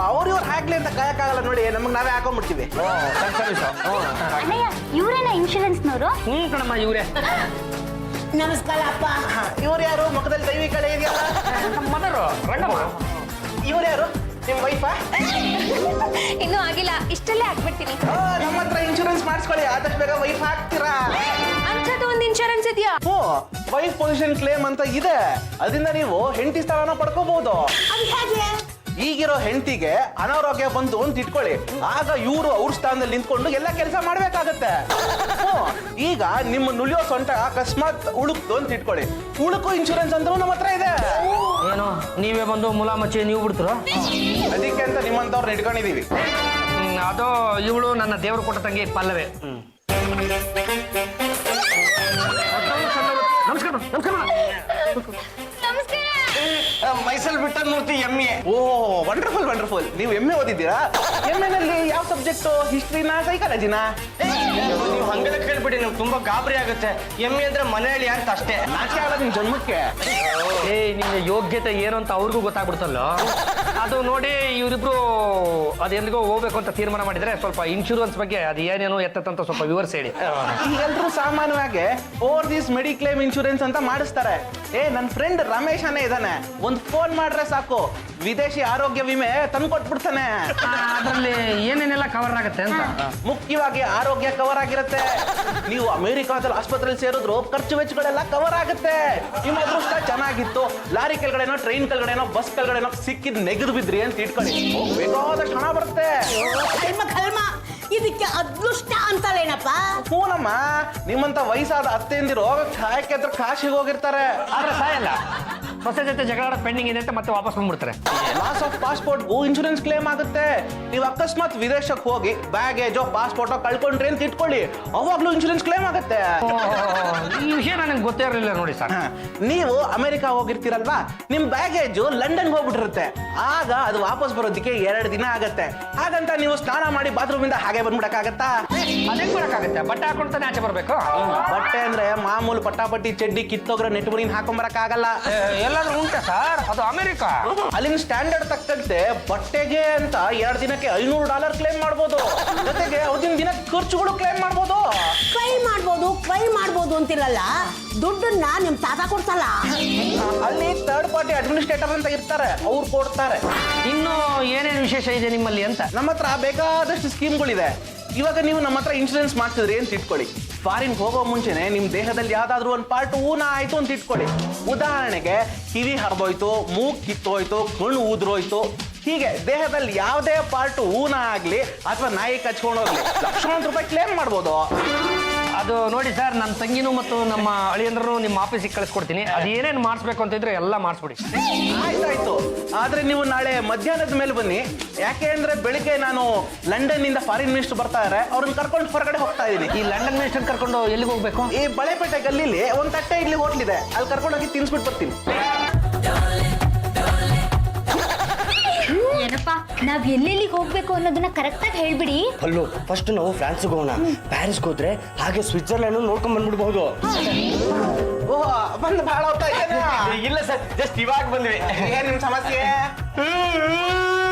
S5: ಅವ್ರು ಹಾಕ್ಲಿ ಅಂತ ಕಾಯಕ್ಕಾಗಲ್ಲ ನೋಡಿ ನಮಗ್ ನಾವೇ ಹಾಕೊಂಡ್ಬಿಡ್ತೀವಿ
S1: ಅಣ್ಣಯ್ಯ ಇವರೇನ ಇನ್ಶೂರೆನ್ಸ್ನವರು
S2: ಕಣಮ್ಮ ಇವ್ರೆ
S6: ನಮಸ್ಕಾರ ಅಪ್ಪ
S5: ಇವ್ರು ಯಾರು ಮುಖದಲ್ಲಿ ದೈವಿಕಳೆ ಇದೆಯಲ್ಲ
S2: ನಮ್ಮ ಮದರು ರಂಗಮ್ಮ
S5: ಇವ್ರು ಯಾರು ನಿಮ್ ವೈಫಾ
S4: ಇನ್ನೂ ಆಗಿಲ್ಲ ಇಷ್ಟಲ್ಲೇ ಆಗ್ಬಿಡ್ತೀನಿ
S5: ನಮ್ಮ ಹತ್ರ ಇನ್ಶೂರೆನ್ಸ್ ಮಾಡಿಸ್ಕೊಳ್ಳಿ ಆದಷ್ಟು ಬೇಗ ವೈಫ್ ಹಾಕ್ತೀರಾ
S4: ಅಂಥದ್ದು ಒಂದು ಇನ್ಶೂರೆನ್ಸ್ ಇದೆಯಾ
S5: ವೈಫ್ ಪೊಸಿಷನ್ ಕ್ಲೇಮ್ ಅಂತ ಇದೆ ಅದರಿಂದ ನೀವು ಹೆಂಡತಿ ಸ್ಥಾನನ ಪಡ್ಕೋಬಹುದು
S6: ಅದು ಹೇಗೆ
S5: ಈಗಿರೋ ಹೆಂಡತಿಗೆ ಅನಾರೋಗ್ಯ ಬಂತು ಅಂತ ಇಟ್ಕೊಳ್ಳಿ ಆಗ ಇವರು ಅವ್ರ ಸ್ಥಾನದಲ್ಲಿ ನಿಂತ್ಕೊಂಡು ಎಲ್ಲ ಕೆಲಸ ಮಾಡ್ಬೇಕಾಗತ್ತೆ ಈಗ ನಿಮ್ಮ ನುಲಿಯೋ ಸೊಂಟ ಅಕಸ್ಮಾತ್ ಉಳುಕ್ತು ಅಂತ ಇಟ್ಕೊಳ್ಳಿ ಉಳುಕು ಇನ್ಶೂರೆನ್ಸ್ ಅಂತ ನಮ್ಮ ಹತ್ರ ಇದೆ
S2: ಏನು ನೀವೇ ಬಂದು ಮುಲಾಮಚ್ಚಿ ನೀವು ಬಿಡ್ತೀರೋ
S5: ಅದಕ್ಕೆ ಅಂತ ನಿಮ್ಮಂತವ್ರನ್ನ ಇಟ್ಕೊಂಡಿದೀವಿ
S2: ಅದು ಇವಳು ನನ್ನ ದೇವರು ಕೊಟ್ಟ ತಂಗಿ ಪಲ್ಲವೆ ನಮಸ್ಕಾರ ನಮಸ್ಕಾರ
S1: ನಮಸ್ಕಾರ
S3: ಮೈಸೂರು ಬಿಟ್ಟ ಮೂರ್ತಿ ಎಮ್ಮೆ.
S5: ಓ ವಂಡರ್ಫುಲ್ ವಂಡರ್ಫುಲ್. ನೀವು MA ಓದಿದ್ದೀರಾ? MA ನಲ್ಲಿ ಯಾವ ಸಬ್ಜೆಕ್ಟ್? ಹಿಸ್ಟ್ರಿನಾ ಸೈಕಾಲಜಿನಾ?
S3: ನೀವು ಹಂಗೆಲ್ಲ ಕೇಳ್ಬಿಡಿ, ನಿಮ್ಗೆ ತುಂಬಾ ಗಾಬರಿ ಆಗುತ್ತೆ. ಎಮ್ಮೆ ಅಂದ್ರೆ ಮನೆಯಲ್ಲಿ ಅಂತ ಅಷ್ಟೇ.
S5: ನಾಚಿಕೆ ಆಗಲ್ಲ ನಿಮ್ ಜನ್ಮಕ್ಕೆ.
S2: ನಿನ್ನ ಯೋಗ್ಯತೆ ಏನು ಅಂತ ಅವ್ರಿಗೂ ಗೊತ್ತಾಗ್ಬಿಡ್ತಲ್ಲ. ಅದು ನೋಡಿ ಇವರಿಬ್ರು ಅದೆಲ್ಲಿಗೋ ಹೋಗ್ಬೇಕು ಅಂತ ತೀರ್ಮಾನ ಮಾಡಿದ್ರೆ ಸ್ವಲ್ಪ ಇನ್ಶೂರೆನ್ಸ್ ಬಗ್ಗೆ ಅದು ಏನೇನು ಎತ್ತಂತ ಸ್ವಲ್ಪ ವಿವರಿಸಿ ಹೇಳಿ.
S5: ಈಗೆಲ್ರೂ ಸಾಮಾನ್ಯವಾಗಿ ಓವರ್ಸೀಸ್ ಮೆಡಿಕ್ಲೇಮ್ ಇನ್ಶೂರೆನ್ಸ್ ಅಂತ ಮಾಡಿಸ್ತಾರೆ. ನನ್ನ ಫ್ರೆಂಡ್ ರಮೇಶ್ ಅನೇ ಇದ್ದಾನೆ, ಒಂದು ಫೋನ್ ಮಾಡ್ರೆ ಸಾಕು ವಿದೇಶಿ ಆರೋಗ್ಯ ವಿಮೆ ತಂದು ಕೊಟ್ಬಿಡ್ತಾನೆ.
S2: ಅದರಲ್ಲಿ ಏನೇನೆಲ್ಲ ಕವರ್ ಆಗುತ್ತೆ ಅಂತ.
S5: ಮುಖ್ಯವಾಗಿ ಆರೋಗ್ಯ ಕವರ್ ಆಗಿರುತ್ತೆ. ನೀವು ಅಮೆರಿಕಾದಲ್ಲಿ ಆಸ್ಪತ್ರೆಯಲ್ಲಿ ಸೇರಿದ್ರು ಖರ್ಚು ವೆಚ್ಚಗಳೆಲ್ಲ ಕವರ್ ಆಗುತ್ತೆ. ನಿಮ್ಮ ಅದೃಷ್ಟ ಚೆನ್ನಾಗಿತ್ತು, ಲಾರಿ ಕೆಳಗಡೆನೋ ಟ್ರೈನ್ ಕೆಳಗಡೆನೋ ಬಸ್ ಕೆಳಗಡೆನೋ ಸಿಕ್ಕಿದ್ ನೆಗೆದು ಬಿದ್ರಿ ಅಂತ ಇಟ್ಕೊಳ್ಳಿ, ಬೇಕಾದಷ್ಟು ಹಣ ಬರುತ್ತೆ.
S6: ಕಲ್ಮ ಇದಕ್ಕೆ ಅದೃಷ್ಟ ಅಂತಾರೇನಪ್ಪ?
S5: ಹೂನಮ್ಮ, ನಿಮ್ಮಂತ ವಯಸ್ಸಾದ ಅತ್ತೆಂದಿರೋ ಛಾಯಕ್ಕೆ ಹತ್ರ ಕಾಶಿಗೆ ಹೋಗಿರ್ತಾರೆ.
S2: ಆದ್ರೆ ಸಾಯಲ್ಲ, ಹೊಸ ಜೊತೆ ಜಗಳ ಪೆಂಡಿಂಗ್ ಇದೆ ಅಂತ ಮತ್ತೆ ವಾಪಸ್ ಬಂದ್ಬಿಡ್ತಾರೆ.
S5: ಲಾಸ್ ಆಫ್ ಪಾಸ್ಪೋರ್ಟ್ಗೂ ಇನ್ಶೂರೆನ್ಸ್ ಕ್ಲೇಮ್ ಆಗುತ್ತೆ. ನೀವು ಅಕಸ್ಮಾತ್ ವಿದೇಶಕ್ಕೆ ಹೋಗಿ ಬ್ಯಾಗೇಜೋ ಪಾಸ್ಪೋರ್ಟೋ ಕಳ್ಕೊಂಡ್ರಿ ಅಂತ ಇಟ್ಕೊಳ್ಳಿ, ಅವಾಗ್ಲೂ ಇನ್ಶೂರೆನ್ಸ್ ಕ್ಲೇಮ್ ಆಗುತ್ತೆ.
S2: ಈ ವಿಷಯ ನನಗೆ ಗೊತ್ತೇ ಇರಲಿಲ್ಲ ನೋಡಿ ಸರ್.
S5: ನೀವು ಅಮೆರಿಕ ಹೋಗಿರ್ತೀರಲ್ವಾ, ನಿಮ್ ಬ್ಯಾಗೇಜು ಲಂಡನ್ಗೆ ಹೋಗ್ಬಿಟ್ಟಿರುತ್ತೆ. ಆಗ ಅದು ವಾಪಸ್ ಬರೋದಕ್ಕೆ 2 ದಿನ ಆಗತ್ತೆ. ಹಾಗಂತ ನೀವು ಸ್ನಾನ ಮಾಡಿ ಬಾತ್ರೂಮ್ ಇಂದ ಹಾಗೆ ಬಂದ್ಬಿಡಕ್ಕಾಗತ್ತಾ?
S2: ಅದೇ ಬರಕ್ಕಾಗತ್ತೆ, ಬಟ್ಟೆ ಹಾಕೊಂಡ್ತಾನೆ ಆಚೆ ಬರ್ಬೇಕು.
S5: ಬಟ್ಟೆ ಅಂದ್ರೆ ಮಾಮೂಲು ಪಟ್ಟಾಪಟ್ಟಿ ಚಡ್ಡಿ ಕಿತ್ತೋಗ್ರ ನೆಟ್ ಮರಿನ್ ಹಾಕೊಂಬರಕ್ಕಾಗಲ್ಲ.
S2: ಎಲ್ಲಾದ್ರೂ ಉಂಟೆ ಸರ್, ಅದು ಅಮೆರಿಕ.
S5: ಅಲ್ಲಿನ ಸ್ಟ್ಯಾಂಡರ್ಡ್ ತಕ್ಕಂತೆ ಬಟ್ಟೆಗೆ ಅಂತ 2 ದಿನಕ್ಕೆ $500 ಕ್ಲೇಮ್ ಮಾಡ್ಬೋದು. ಜೊತೆಗೆ ಅವತ್ತಿನ ದಿನ ಖರ್ಚುಗಳು ಕ್ಲೇಮ್ ಮಾಡ್ಬೋದು.
S6: ಕ್ರೈ ಮಾಡ್ಬೋದು ಅಂತಿರಲ್ಲ, ದುಡ್ಡನ್ನ ನಿಮ್ ತಾತ ಕೊಡ್ತಲ್ಲ.
S5: ಅಲ್ಲಿ ಥರ್ಡ್ ಪಾರ್ಟಿ ಅಡ್ಮಿನಿಸ್ಟ್ರೇಟರ್ ಅಂತ ಇರ್ತಾರೆ, ಅವ್ರು ಕೊಡ್ತಾರೆ.
S2: ಇನ್ನು ಏನೇನು ವಿಶೇಷ ಇದೆ ನಿಮ್ಮಲ್ಲಿ ಅಂತ?
S5: ನಮ್ಮ ಹತ್ರ ಬೇಕಾದಷ್ಟು ಸ್ಕೀಮ್ಗಳಿದೆ. ಇವಾಗ ನೀವು ನಮ್ಮ ಹತ್ರ ಇನ್ಶೂರೆನ್ಸ್ ಮಾಡ್ತಿದ್ರಿ ಅಂತ ಇಟ್ಕೊಳ್ಳಿ, ಫಾರಿನ್ ಹೋಗೋ ಮುಂಚೆನೆ ನಿಮ್ ದೇಹದಲ್ಲಿ ಯಾವ್ದಾದ್ರು ಒಂದು ಪಾರ್ಟ್ ಊನ ಆಯ್ತು ಅಂತ ಇಟ್ಕೊಳ್ಳಿ. ಉದಾಹರಣೆಗೆ ಕಿವಿ ಹರಿದೋಯ್ತು, ಮೂಗ್ ಕಿತ್ತೋಯ್ತು, ಕಣ್ಣು ಊದ್ರೋಯ್ತು, ಹೀಗೆ ದೇಹದಲ್ಲಿ ಯಾವುದೇ ಪಾರ್ಟ್ ಊನ ಆಗ್ಲಿ ಅಥವಾ ನಾಯಿ ಕಚ್ಕೊಂಡೋಗ್ಲಿ ಲಕ್ಷಾಂತರ ರೂಪಾಯಿ ಕ್ಲೇಮ್ ಮಾಡ್ಬೋದು.
S2: ಅದು ನೋಡಿ ಸರ್, ನನ್ನ ತಂಗಿನೂ ಮತ್ತು ನಮ್ಮ ಅಳಿಯಂದ್ರೂ ನಿಮ್ಮ ಆಫೀಸಿಗೆ ಕಳಿಸ್ಕೊಡ್ತೀನಿ. ಅದು ಏನೇನು ಮಾಡಿಸ್ಬೇಕು ಅಂತಿದ್ರೆ ಎಲ್ಲ ಮಾಡಿಸ್ಬಿಡಿ.
S5: ಆಯ್ತಾಯ್ತು, ಆದ್ರೆ ನೀವು ನಾಳೆ ಮಧ್ಯಾಹ್ನದ ಮೇಲೆ ಬನ್ನಿ. ಯಾಕೆ ಅಂದ್ರೆ ಬೆಳಿಗ್ಗೆ ನಾನು ಲಂಡನ್ ಇಂದ ಫಾರಿನ್ ಮಿನಿಸ್ಟರ್ ಬರ್ತಾ ಇದ್ದಾರೆ, ಅವ್ರನ್ನ ಕರ್ಕೊಂಡು ಹೊರಗಡೆ ಹೋಗ್ತಾ ಇದೀನಿ.
S2: ಈ ಲಂಡನ್ ಮಿನಿಸ್ಟರ್ ಕರ್ಕೊಂಡು ಎಲ್ಲಿಗೆ ಹೋಗ್ಬೇಕು?
S5: ಈ ಬಳೆಪೇಟೆ ಗಲ್ಲಿಲಿ ಒಂದು ತಟ್ಟೆ ಇಡ್ಲಿ ಹೋಟ್ಲ್ ಇದೆ, ಅಲ್ಲಿ ಕರ್ಕೊಂಡೋಗಿ ತಿನ್ಸ್ಬಿಟ್ಟು ಬರ್ತೀನಿ.
S1: ಏನಪ್ಪ, ನಾವ್ ಎಲ್ಲೆಲ್ಲಿಗೆ ಹೋಗ್ಬೇಕು ಅನ್ನೋದನ್ನ ಕರೆಕ್ಟ್ ಆಗಿ ಹೇಳ್ಬಿಡಿ.
S3: ಅಲ್ಲೋ, ಫಸ್ಟ್ ನಾವು ಫ್ರಾನ್ಸ್ಗೆ ಹೋಗೋಣ. ಪ್ಯಾರಿಸ್ಗೆ ಹೋದ್ರೆ ಹಾಗೆ ಸ್ವಿಟ್ಜರ್ಲ್ಯಾಂಡ್ ನೋಡ್ಕೊಂಡ್ ಬಂದ್ಬಿಡ್ಬಹುದು.
S5: ಓಹ್, ಬಂದು ಬಹಳ ಹೋಗ್ತಾ ಇದ್ದೇನೆ.
S3: ಇಲ್ಲ ಸರ್, ಜಸ್ಟ್ ಇವಾಗ ಬಂದ್ವಿ.
S5: ಏನ್ ನಿಮ್ ಸಮಸ್ಯೆ?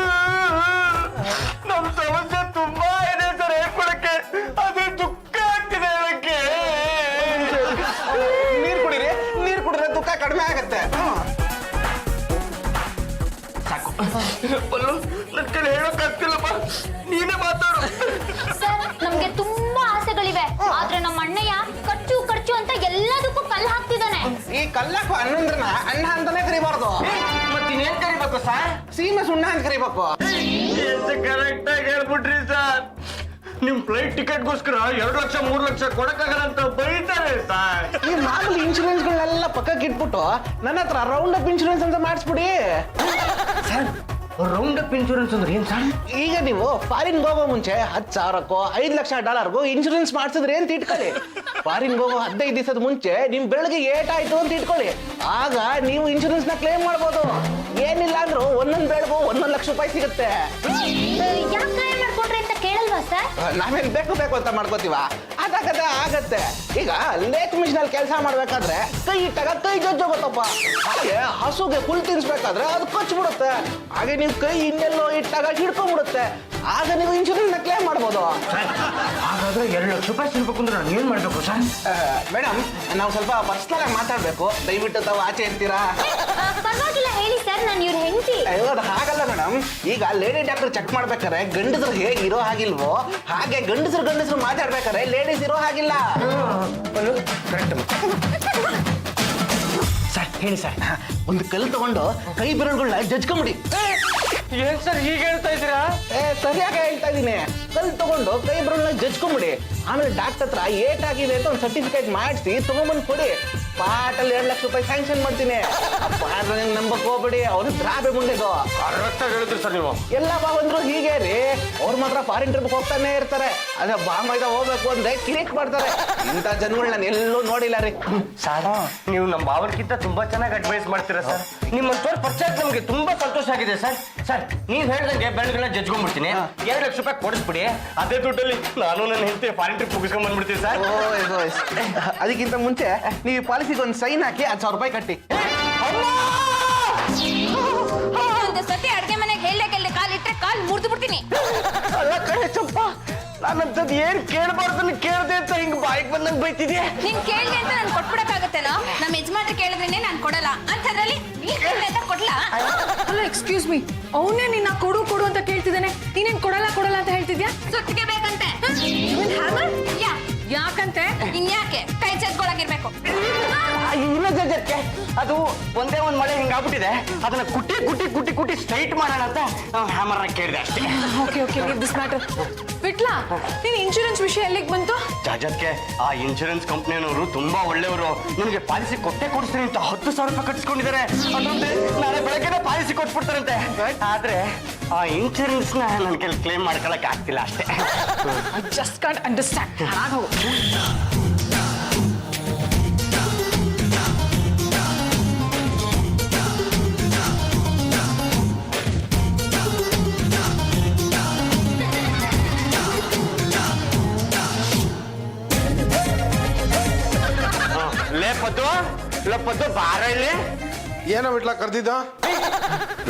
S3: ನಮ್ ಸಮಸ್ಯೆ ತುಂಬಾ ಇದೆ ಸರ್, ಹೇಳ್ಕೊಳಕ್ಕೆ ಅದು ದುಃಖ ಆಗ್ತಿದೆ ಹೇಳಕ್ಕೆ.
S5: ನೀರ್ ಕುಡಿದ್ರೆ ದುಃಖ ಕಡಿಮೆ ಆಗತ್ತೆ.
S3: ಬಲ್ಲು, ನನ್ ಕಡೆ ಹೇಳೋಕ್ಕಾಗ್ತಿಲ್ಲಪ್ಪ, ನೀನೇ ಮಾತಾಡು.
S1: ಸರ್, ನಮ್ಗೆ ತುಂಬಾ ಆಸೆಗಳಿವೆ, ಆದ್ರೆ ನಮ್ಮ ಅಣ್ಣಯ್ಯ ಖರ್ಚು ಅಂತ ಎಲ್ಲದಕ್ಕೂ ಕಲ್ಲು ಹಾಕ್ತಿದ್ದಾನೆ.
S5: ಈ ಕಲ್ಲಕ್ಕೂ ಅಣ್ಣಂದ್ರನ್ನ ಅಣ್ಣ ಅಂತಾನೆ ಕರಿಬಾರ್ದು,
S3: ಮತ್ತಿನ್ನೇನ್ ಕರಿಬೇಕು ಸರ್?
S5: ಸೀಮೆ ಸುಣ್ಣ ಅಂತ ಕರಿಬೇಕು.
S3: ಎಷ್ಟು ಕರೆಕ್ಟ್ ಆಗಿ ಹೇಳ್ಬಿಟ್ರಿ ಸರ್. ನಿಮ್ ಫ್ಲೈಟ್ ಟಿಕೆಟ್ಗೋಸ್ಕರ 2 ಲಕ್ಷ 3 ಲಕ್ಷ ಕೊಡಕ್ಕಾಗಲ್ಲ ಅಂತ ಬೈತಾರೆ ಸರ್.
S5: ಈ ಮಾಮೂಲಿ ಇನ್ಶೂರೆನ್ಸ್ಗಳನ್ನೆಲ್ಲ ಪಕ್ಕಕ್ಕೆ ಇಟ್ಬಿಟ್ಟು ನನ್ನ ಹತ್ರ ರೌಂಡ್ ಅಪ್ ಇನ್ಶೂರೆನ್ಸ್ ಅಂತ ಮಾಡಿಸ್ಬಿಡಿ.
S3: ಸರ್, ರೌಂಡ್ ಅಪ್ ಇನ್ಶೂರೆನ್ಸ್ ಅಂದ್ರೆ ಏನ್ ಸರ್?
S5: ಈಗ ನೀವು ಫಾರಿನ್ಗೆ ಹೋಗೋ ಮುಂಚೆ $10,000ಕ್ಕೋ $5 ಲಕ್ಷ ಇನ್ಶೂರೆನ್ಸ್ ಮಾಡಿಸಿದ್ರಿ ಅಂತ ಇಟ್ಕೊಳ್ಳಿ. ಫಾರಿನ್ಗೆ ಹೋಗೋ 15 ದಿವಸದ ಮುಂಚೆ ನಿಮ್ ಬೆಳಗ್ಗೆ ಏಟಾಯ್ತು ಅಂತ ಇಟ್ಕೊಳ್ಳಿ, ಆಗ ನೀವು ಇನ್ಶೂರೆನ್ಸ್ ನ ಕ್ಲೇಮ್ ಮಾಡ್ಬೋದು. ಏನಿಲ್ಲ ಅಂದ್ರೂ ಒಂದೊಂದು ಬೆಳಗು $1 ಲಕ್ಷ ಸಿಗುತ್ತೆ.
S1: ಯಾಕೆ ಮಾಡ್ಕೊಂಡ್ರಿ ಅಂತ ಕೇಳಲ್ವಾ ಸರ್?
S5: ನಾವೇನ್ ಬೇಕು ಅಂತ ಮಾಡ್ಕೋತೀವ? ಆಗತ್ತೆ. ಈಗ ಲೇಟ್ ಮಿಷನ್ ಅಲ್ಲಿ ಕೆಲಸ ಮಾಡ್ಬೇಕಾದ್ರೆ ಕೈ ಇಟ್ಟಾಗ ಕೈ ಜಜ್ಜೋಗುತ್ತಪ್ಪ, ಹಾಗೆ ಹಸುಗೆ ಹುಲ್ ತಿನ್ಸ್ಬೇಕಾದ್ರೆ ಅದು ಕಚ್ಬಿಡುತ್ತೆ, ಹಾಗೆ ನೀವು ಕೈ ಇನ್ನೆಲ್ಲೋ ಇಟ್ಟಾಗ ಹಿಡ್ಕೊಂಡ್ಬಿಡುತ್ತೆ, ಆಗ ನೀವು ಇನ್ಶೂರೆನ್ಸ್ ನ ಕ್ಲೇಮ್ ಮಾಡ್ಬೋದು.
S3: ಹಾಗಾದ್ರೆ 2 ಲಕ್ಷ ರೂಪಾಯಿ ಸಿಗ್ಬೇಕು ಅಂದ್ರೆ ನಾನು ಏನ್ ಮಾಡ್ಬೇಕು ಸರ್?
S5: ಮೇಡಮ್, ನಾವು ಸ್ವಲ್ಪ ಪರ್ಸನಲ್ ಆಗಿ ಮಾತಾಡ್ಬೇಕು, ದಯವಿಟ್ಟು ತಾವು ಆಚೆ ಇರ್ತೀರಾ?
S1: ಪರವಾಗಿಲ್ಲ, ಹೇಳಿ ಸರ್, ನಾನು ಇವ್ರ ಹೆಂಡತಿ.
S5: ಅಯ್ಯೋ, ಅದು ಹಾಗಲ್ಲ ಮೇಡಮ್. ಈಗ ಲೇಡಿ ಡಾಕ್ಟರ್ ಚೆಕ್ ಮಾಡ್ಬೇಕಾದ್ರೆ ಗಂಡಸರು ಹೇಗೆ ಇರೋ ಹಾಗಿಲ್ವೋ, ಹಾಗೆ ಗಂಡಸರು ಮಾತಾಡ್ಬೇಕಾದ್ರೆ ಲೇಡೀಸ್ ಇರೋ ಹಾಗಿಲ್ಲ.
S2: ಸರ್ ಹೇಳಿ ಸರ್.
S5: ಒಂದು ಕಲ್ಲು ತಗೊಂಡು ಕೈ ಬೆರಳುಗಳನ್ನ ಜಜ್ಕೊಂಬಿಡಿ.
S3: ಏನ್ ಸರ್ ಹೀಗೆ ಹೇಳ್ತಾ ಇದ್ದೀರಾ?
S5: ಸರಿಯಾಗಿ ಹೇಳ್ತಾ ಇದೀನಿ. ಕಲ್ಲು ತಗೊಂಡು ಕೈ ಬೆರಳನ್ನ ಜಜ್ಕೊಂಬಿಡಿ. ಆಮೇಲೆ ಡಾಕ್ಟರ್ ಹತ್ರ ಏಟಾಗಿದೆ ಅಂತ ಒಂದು ಸರ್ಟಿಫಿಕೇಟ್ ಮಾಡಿಸಿ ತಗೊಂಡ್ಬಂದು ಕೊಡಿ. ಪಾಟಲ್ಲಿ 2 ಲಕ್ಷ ರೂಪಾಯಿ ಸ್ಯಾಂಕ್ಷನ್ ಮಾಡ್ತೀನಿ. ಪಾಠ ನಂಬಬೇಕು. ಹೋಗ್ಬಿಡಿ, ಅವ್ರು ದ್ರಾಬೆ ಮುಂಡೆದು.
S3: ಕರೆಕ್ಟಾಗಿ ಹೇಳಿದ್ರಿ ಸರ್ ನೀವು.
S5: ಎಲ್ಲ ಬಂದ್ರು ಹೀಗೆ ರೀ, ಅವ್ರು ಮಾತ್ರ ಫಾರಿನ್ ಟ್ರಿಪ್ ಹೋಗ್ತಾನೆ ಇರ್ತಾರೆ. ಅದೇ ಬಾಂಬೈದ ಹೋಗ್ಬೇಕು ಅಂದ್ರೆ ಕಿರಿಕ್ ಮಾಡ್ತಾರೆ. ಇಂಥ ಜನಗಳು ನಾನು ಎಲ್ಲೂ ನೋಡಿಲ್ಲ ರೀ.
S3: ಸರ್ ನೀವು ನಮ್ಮ ಬಾವರ್ಗಿಂತ ತುಂಬಾ ಚೆನ್ನಾಗಿ ಅಡ್ವೈಸ್ ಮಾಡ್ತೀರಾ ಸರ್. ನಿಮ್ಮಂತವ್ರ ಪರಿಚಯ ನಮಗೆ ತುಂಬಾ ಸಂತೋಷ ಆಗಿದೆ ಸರ್. ಸರ್ ನೀವ್ ಹೇಳ್ದಂಗೆ ಬೆಳೆಗಳನ್ನ ಜಜ್ಕೊಂಡ್ಬಿಡ್ತೀನಿ, 2 ಲಕ್ಷ ರೂಪಾಯಿ ಕೊಡಿಸ್ಬಿಡಿ. ಅದೇ ದುಡ್ಡಲ್ಲಿ ನಾನು ನನ್ನ ಹೆಂಡತಿ ಫಾರಿನ್ ಟ್ರಿಪ್ ಮುಗಿಸ್ಕೊಂಡ್ ಬಂದ್ಬಿಡ್ತೀನಿ ಸರ್.
S5: ಅದಕ್ಕಿಂತ ಮುಂಚೆ ನೀವು ಪಾಲಿಸಿಗೆ ಒಂದು ಸೈನ್ ಹಾಕಿ 10,000 ರೂಪಾಯಿ ಕಟ್ಟಿ.
S4: ಒಂದು ಸತಿ ಅಡ್ಗೆ ಮನೆಗೆ ಹೇಳಕ್ಕೆ ಕಾಲಿಟ್ರೆ ಕಾಲ್ ಮುರಿದು ಬಿಡ್ತೀನಿ.
S3: ಅಲ್ಲ ಕಣೆ ಚಂಪ, ನಾನಂತದ್ ಏನ್ ಕೇಳಬಾರ್ದು ಕೇಳ್ದೆ ಅಂತ ಹಿಂಗ್ ಬಾಯಿಗೆ ಬಂದಂಗ್ ಬೈತಿದ್ಯಾ.
S4: ನೀನ್ ಕೇಳಿದೆ ಅಂತ ನಾನು ಕೊಟ್ಬಿಡಕ್ಕಾಗತ್ತೇನೋ? ನಮ್ಮ ಯಜಮಾನ್ರು ಕೇಳಿದ್ರೇನೆ ನಾನು ಕೊಡಲ್ಲ ಅಂತದ್ರಲ್ಲಿ ನೀನ್ ಕೇಳಿದೆ ಅಂತ ಕೊಡ್ಲಾ?
S7: ಅಲ್ಲ ಎಕ್ಸ್ಕ್ಯೂಸ್ ಮೀ, ಅವನೇ ನಿನ್ನ ಕೊಡು ಕೊಡು ಅಂತ ಕೇಳ್ತಿದ್ದಾನೆ, ನೀನೇನ್ ಕೊಡಲ್ಲ ಕೊಡಲ್ಲ ಅಂತ ಹೇಳ್ತಿದ್ಯಾ?
S4: ಸುತ್ತಿಗೆ ಬೇಕಂತೆ.
S7: ಯಾಕಂತೆ?
S4: ಇನ್ಯಾಕೆ ಕೈ ಚೆದ್ಕೊಳಗಿರ್ಬೇಕು.
S3: ಇಲ್ಲ ಜಜ್ಜಕ್ಕೆ ಅದು ಒಂದೇ ಒಂದ್ ಮಳೆ ಹಿಂಗಾಗ್ಬಿಟ್ಟಿದೆ, ಅದನ್ನ ಕುಟ್ಟಿ ಕುಟ್ಟಿ ಕುಟ್ಟಿ ಕುಟ್ಟಿ ಸ್ಟ್ರೈಟ್ ಮಾಡೋಣ ಅಂತ ಹ್ಯಾಮರ್ ಕೇಳಿದೆ ಅಷ್ಟೇ.
S7: Okay okay, leave this matter. ಬಿಟ್ಲಾ, ನೀನ್ ಇನ್ಶೂರೆನ್ಸ್ ವಿಷಯ ಎಲ್ಲಿಗೆ ಬಂತು?
S3: ಜಜ್ಜಕ್ಕೆ ಆ ಇನ್ಶೂರೆನ್ಸ್ ಕಂಪ್ನಿಯವರು ತುಂಬಾ ಒಳ್ಳೆಯವರು, ನಿಮಗೆ ಪಾಲಿಸಿ ಕೊಡ್ತೀನಿ ಅಂತ 10,000 ರೂಪಾಯಿ ಕಟ್ಟಿಸ್ಕೊಂಡಿದ್ದಾರೆ. ಅದೊಂದೇ ನಾಳೆ ಬೆಳಗ್ಗೆ ಪಾಲಿಸಿ ಕೊಟ್ಬಿಡ್ತಾರಂತೆ. ಆದ್ರೆ ಆ ಇನ್ಶೂರೆನ್ಸ್ ನ ನನ್ನ ಕೈಲಿ ಕ್ಲೇಮ್ ಮಾಡ್ಕೊಳಕ್ ಆಗ್ತಿಲ್ಲ ಅಷ್ಟೇ.
S7: I just can't understand.
S3: ಲಪ್ಪದ್ದು ಬಾರ ಇಲ್ಲಿ.
S8: ಏನೋ ಬಿಟ್ಲ ಕರ್ದಿದ್ದ?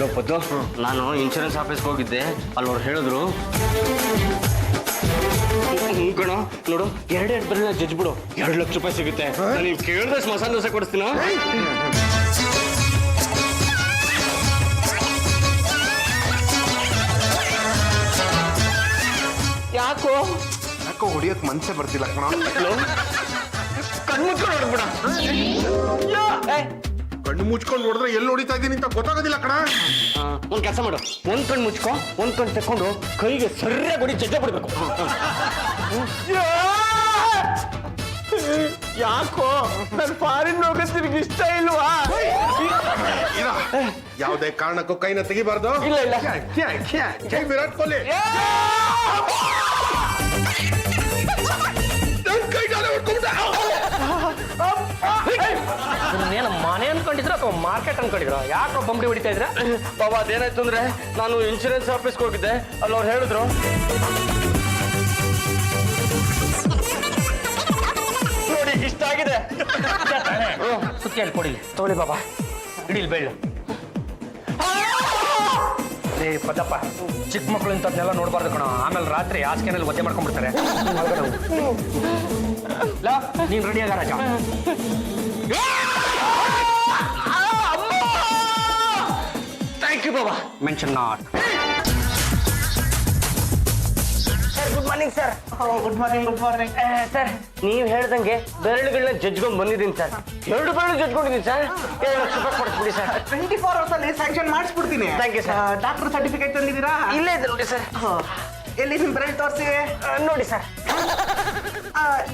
S3: ಲಪ್ಪದ್ದು ನಾನು ಇನ್ಶೂರೆನ್ಸ್ ಆಫೀಸ್ಗೆ ಹೋಗಿದ್ದೆ, ಅಲ್ಲಿ ಅವ್ರು ಹೇಳಿದ್ರು ಕಣೋ ನೋಡು 2 ಬರಲ್ಲ ಜಡ್ಜ್ ಬಿಡು, 2 ಲಕ್ಷ ರೂಪಾಯಿ ಸಿಗುತ್ತೆ. ನೀವು ಕೇಳಿದ್ರೆ ಮಸಾಲ ದೋಸೆ ಕೊಡಿಸ್ತೀನ.
S8: ಯಾಕೋ ಹೊಡಿಯಕ್ ಮನ್ಸೇ ಬರ್ತಿಲ್ಲ ಕಣ.
S3: ಕಣ್ಮುಚ್ಕೊಂಡು ಹೊಡ್ಬಿಡ.
S8: ಕಣ್ಣು ಮುಚ್ಕೊಂಡು ನೋಡಿದ್ರೆ ಎಲ್ಲಿ ಹೊಡಿತಾ ಇದ್ದೀನಿ ಅಂತ ಗೊತ್ತಾಗೋದಿಲ್ಲ ಕಣ.
S3: ಒಂದ್ ಕೆಲಸ ಮಾಡು, ಒಂದ್ ಕಣ್ಣು ಮುಚ್ಕೊ, ಒಂದ್ ಕಣ್ಣು ತೆಕ್ಕೊಂಡು ಕೈಗೆ ಸರಿಯಾಗಿ ಹೊಡಿ ಜಜ್ಜ ಬಿಡ್ಬೇಕು. ಯಾಕೋ ನನ್ ಫಾರಿನ್ ಹೋಗೋದು ನಿನಗೆ ಇಷ್ಟ ಇಲ್ವಾ?
S8: ಯಾವುದೇ ಕಾರಣಕ್ಕೂ ಕೈನ ತೆಗಿಬಾರ್ದು.
S3: ಇಲ್ಲ ಇಲ್ಲ.
S8: ಜೈ ವಿರಾಟ್ ಕೊಹ್ಲಿ.
S2: ಏನು ಮನೆ ಅನ್ಕೊಂಡಿದ್ರ ಅಥವಾ ಮಾರ್ಕೆಟ್ ಅನ್ಕೊಂಡಿದ್ರ? ಯಾಕೋ ಬಂಬಡಿ ಹೊಡಿತಾ ಇದ್ರ?
S3: ಬಾಬಾ ಅದೇನಾಯ್ತು ಅಂದ್ರೆ ನಾನು ಇನ್ಶೂರೆನ್ಸ್ ಆಫೀಸ್ಗೆ ಹೋಗಿದ್ದೆ, ಅಲ್ಲಿ ಅವ್ರು ಹೇಳಿದ್ರು ನೋಡಿ ಇಷ್ಟ ಆಗಿದೆ.
S2: ಸುತ್ತಿ ಅಲ್ಲಿ ಕೊಡಿ, ತಗೊಳ್ಳಿ ಬಾಬಾ, ಇಡೀಲ್ ಬೆಳ್ಳು. ಏ ಪದಪ್ಪ, ಚಿಕ್ಕ ಮಕ್ಕಳು ಇಂಥದ್ನೆಲ್ಲ ನೋಡ್ಬಾರ್ದು ಕಣ, ಆಮೇಲೆ ರಾತ್ರಿ ಹಾಸಿಗೆನಲ್ಲಿ ಒದ್ದೆ ಮಾಡ್ಕೊಂಡ್ಬಿಡ್ತಾರೆ. ನೀನ್ ರೆಡಿ ಆಗ ರಾಜ.
S3: ಥ್ಯಾಂಕ್ ಯು ಬಾಬಾ.
S2: Mention not.
S3: Good morning sir.
S5: Good morning. Good morning
S3: sir ನೀವು ಹೇಳ್ದಂಗೆ ಬೆರಳುಗಳನ್ನ ಜಜ್ಕೊಂಡು ಬಂದಿದ್ದೀನಿ ಸರ್. 2 ಬೆರಳು ಜಜ್ಕೊಂಡಿದ್ದೀನಿ ಸರ್. 2 ಲಕ್ಷ ರೂಪಾಯಿ ಕೊಡಿಸ್ಬಿಡಿ ಸರ್.
S5: 24 hours ಅಲ್ಲಿ ಸ್ಯಾಂಕ್ಷನ್ ಮಾಡಿಸ್ಬಿಡ್ತೀನಿ.
S3: Thank you, sir.
S5: Doctor certificate ತಂದಿದ್ದೀರಾ?
S3: ಇಲ್ಲೇ ಇದೆ ನೋಡಿ ಸರ್.
S5: ಎಲ್ಲಿ ನಿಮ್ ಬೆರಳು ತೋರಿಸಿ.
S3: ನೋಡಿ ಸರ್.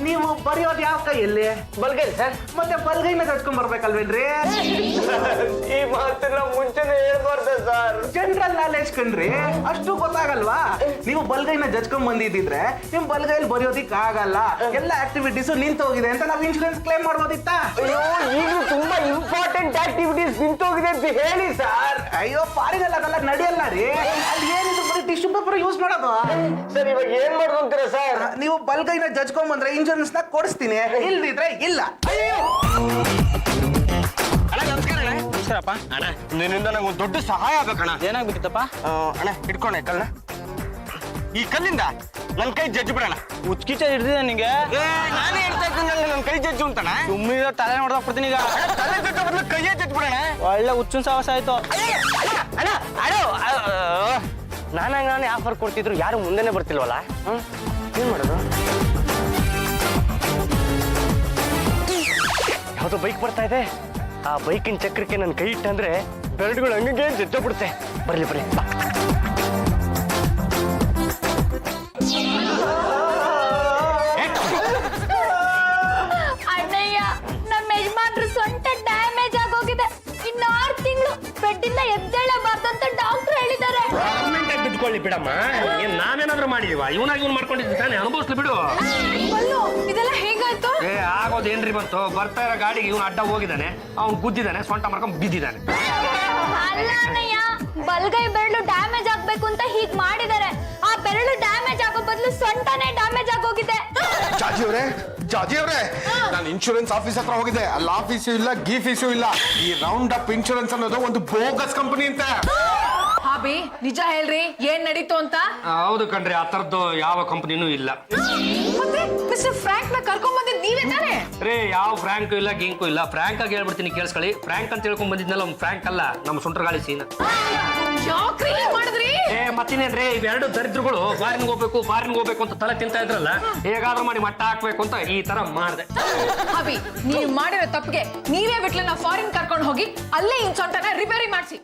S5: ನೀವು ಬರೆಯೋದು ಯಾವ ಕೈಯಲ್ಲಿ?
S3: ಬಲ್ಗೈ ಸರ್.
S5: ಮತ್ತೆ ಬಲ್ಗೈನ ಕಟ್ಕೊಂಡ್ ಬರ್ಬೇಕಲ್ವೇನ್ರಿ?
S3: ಈ ಮಾತನ್ನ ಮುಂಚೆನೆ ಹೇಳ್ಬಾರ್ದ ಸರ್.
S5: ಜನರಲ್ ನಾಲೆಜ್ ಕಣ್ರಿ, ಅಷ್ಟು ಗೊತ್ತಾಗಲ್ವಾ? ನೀವು ಬಲ್ಗೈನ ಜಜ್ಕೊಂಡ್ ಬಂದಿದ್ರೆ ನಿಮ್ ಬಲ್ಗೈಲಿ ಬರೆಯೋದಿಕ್ ಆಗಲ್ಲ, ಎಲ್ಲ ಆಕ್ಟಿವಿಟೀಸ್ ನಿಂತು ಹೋಗಿದೆ ಅಂತ ನಾವು ಇನ್ಶೂರೆನ್ಸ್ ಕ್ಲೇಮ್ ಮಾಡ್ಬೋದಿತ್ತ?
S3: ಅಯ್ಯೋ ಈಗಲೂ ತುಂಬಾ ಇಂಪಾರ್ಟೆಂಟ್ ಆಕ್ಟಿವಿಟೀಸ್ ನಿಂತೋಗಿದೆ ಅಂತ ಹೇಳಿ ಸರ್.
S5: ಅಯ್ಯೋ ಫಾರಿನ್ ಅದೆಲ್ಲ ನಡೆಯಲ್ಲ ರೀ, ಅಲ್ಲಿ ಏನಿದ್ರು ಬರೀ ಟಿಶ್ಯೂ ಪೇಪರ್ ಯೂಸ್ ಮಾಡೋದು.
S3: ಸರ್ ಇವಾಗ ಏನ್ ಮಾಡೋದು ಅಂತೀರಾ ಸರ್?
S5: ನೀವು ಬಲ್ಗೈನ ಜಜ್ಕೊಂಡ್ ಬಂದ್ರೆ ಇನ್ಶೂರೆನ್ಸ್ ನ ಕೊಡಿಸ್ತೀನಿ, ಇಲ್ದಿದ್ರೆ ಇಲ್ಲ.
S3: ಅಯ್ಯೋ ಅಣ್ಣ ನಮಸ್ಕಾರ. ಅಣ್ಣ ನಮಸ್ಕಾರಪ್ಪ. ಅಣ್ಣ ನಿನ್ನಿಂದ ನಂಗೆ ಒಂದು ದೊಡ್ಡ ಸಹಾಯ ಆಗ್ಬೇಕಣ್ಣ.
S2: ಏನಾಗ್ಬೇಕಿತ್ತಪ್ಪ?
S3: ಅಣ್ಣ ಇಟ್ಕೊಂಡೆ ಕಲ್ಲ, ಈ ಕಲ್ಲಿಂದ ನನ್ ಕೈ ಜಜ್ಜು ಬಿಡೋಣ.
S9: ಉಚ್ಕಿಚ ಹಿಡ್ದಿದೆ ನಿಂಗೆ.
S3: ನಾನೇ ಹೇಳ್ತಾ ಇದ್ದೀನಿ ನನ್ ಕೈ ಜಜ್ಜು ಅಂತಾನ.
S9: ಸುಮ್ಮನೆ ತಲೆ ನೋಡ್ದಾಕ್ಬಿಡ್ತೀನಿ ಈಗ.
S3: ತಲೆ ಜಜ್ಜು ಬದಲು ಕೈಯೇ ಜಜ್ಜು ಬಿಡೋಣ.
S9: ಒಳ್ಳೆ ಹುಚ್ಚಿನ ಸಾಹಸ ಆಯ್ತು.
S3: ಅಣ್ಣ ನಾನೇ ಆಫರ್ ಕೊಡ್ತಿದ್ರು ಯಾರು ಮುಂದೆನೆ ಬರ್ತಿಲ್ವಲ್ಲ. ಏನ್ ಮಾಡೋದು? ಯಾವ್ದೋ ಬೈಕ್ ಬರ್ತಾ ಇದೆ, ಆ ಬೈಕಿನ ಚಕ್ರಕ್ಕೆ ನನ್ನ ಕೈ ಇಟ್ಟಂದ್ರೆ ಬೆರಳುಗಳು ಹಂಗೆ ಜಜ್ಜ ಬಿಡುತ್ತೆ. ಬರ್ಲಿ ಬರ್ಲಿ.
S1: ಅಣ್ಣಯ್ಯ, ನಮ್ಮ ಯಜಮಾನ್ರು ಸೊಂಟ ಡ್ಯಾಮೇಜ್ ಆಗೋಗಿದೆ. ಇನ್ನು 6 ತಿಂಗಳು ಬೆಡ್
S4: ಬೆಡ್ಡಿಂದ ಎದ್ದೇಳಬಾರ್ದು ಅಂತ ಡಾಕ್ಟರ್ ಹೇಳಿದ್ದಾರೆ.
S2: ಗೌರ್ಮೆಂಟ್ ಆಗಿ ಬಿದ್ಕೊಳ್ಳಿ ಬಿಡಮ್ಮ. ಏನ್ ನಾವೇನಾದ್ರೂ ಮಾಡಿದೀವ? ಇವನಾಗಿ ಇವ್ನು ಮಾಡ್ಕೊಂಡಿದ್ದ ತಾನೆ, ಅನುಭವಿಸ್ಲಿ ಬಿಡು.
S7: ಬಲ್ಲು ಇದೆಲ್ಲ ಹೇಗಾಯ್ತು?
S2: ಆಗೋದೇನ್ರಿ ಬಂತು? ಬರ್ತಾ ಇರೋ ಗಾಡಿಗೆ ಇವ್ನು ಅಡ್ಡ ಹೋಗಿದ್ದಾನೆ, ಅವ್ನು ಗುದ್ದಿದ್ದಾನೆ, ಸೊಂಟ ಮಾಡ್ಕೊಂಡ್ ಬಿದ್ದಿದ್ದಾನೆ.
S1: ಅಲ್ಲ ಅಣ್ಣಯ್ಯ, ಬಲ್ಗೈ ಬೆರಳು ಡ್ಯಾಮೇಜ್ ಆಗ್ಬೇಕು ಅಂತ ಹೀಗ್ ಮಾಡಿದ್ದಾರೆ. ಆ ಬೆರಳು ಡ್ಯಾಮೇಜ್ ಆಗೋ ಬದಲು ಸೊಂಟನೇ ಡ್ಯಾಮೇಜ್ ಆಗೋಗಿದೆ.
S8: ಜಾಜಿ ಅವ್ರೆ ನಾನು ಇನ್ಶೂರೆನ್ಸ್ ಆಫೀಸ್ ಹತ್ರ ಹೋಗಿದ್ದೆ. ಅಲ್ಲಿ ಆಫೀಸು ಇಲ್ಲ, ಗೀಫೀಸು ಇಲ್ಲ. ಈ ರೌಂಡ್ ಅಪ್ ಇನ್ಶೂರೆನ್ಸ್ ಅನ್ನೋದು ಒಂದು ಬೋಗಸ್ ಕಂಪನಿ ಅಂತ.
S7: ಹಾಬಿ ನಿಜ ಹೇಳ್ರಿ, ಏನ್ ನಡೀತು ಅಂತ?
S2: ಹೌದು ಕಣ್ರಿ, ಆ ತರದ್ದು ಯಾವ ಕಂಪನಿನೂ ಇಲ್ಲ.
S7: ಮತ್ತೆ ಮಿಸ್ಟರ್ ಫ್ರಾಂಕ್ ನ ಕರ್ಕೊಂಡ್ ಬಂದಿದ್ ನೀವೇ ತಾನೆ?
S2: ರೇ, ಯಾವ ಫ್ರಾಂಕು ಇಲ್ಲ, ಗಿಂಕು ಇಲ್ಲ. ಫ್ರಾಂಕ್ ಆಗಿ ಹೇಳ್ಬಿಡ್ತೀನಿ ಕೇಳಿಸ್ಕೊಳ್ಳಿ. ಫ್ರಾಂಕ್ ಅಂತ ಹೇಳ್ಕೊಂಡ್ ಬಂದಿದ್ನಲ್ಲ, ಅವ್ನು ಫ್ರಾಂಕ್ ಅಲ್ಲ, ನಮ್ಮ ಸುಂಟ್ರಗಾಳಿ ಸೀನ.
S7: ಯಾಕ್ರಿ ಹೀಗ್ ಮಾಡಿದ್ರಿ?
S2: ಮತ್ತಿನೇನ್ರಿ, ಇವೆರಡು ದರಿದ್ರಗಳು ಫಾರಿನ್ಗೆ ಹೋಗ್ಬೇಕು ಅಂತ ತಲೆ ತಿಂತಾ ಇದ್ರಲ್ಲ, ಹೇಗಾದ್ರೂ ಮಾಡಿ ಮಟ್ಟ ಹಾಕ್ಬೇಕು ಅಂತ ಈ ತರ ಮಾಡಿದೆ.
S7: ಹಾಬಿ, ನೀವು ಮಾಡಿರೋ ತಪ್ಪಿಗೆ ನೀವೇ ಬಿಟ್ಲನ್ನ ಫಾರಿನ್ ಕರ್ಕೊಂಡು ಹೋಗಿ ಅಲ್ಲೇ ಇನ್ ಸೊಂಟನ ರಿಪೇರಿ ಮಾಡಿಸಿ.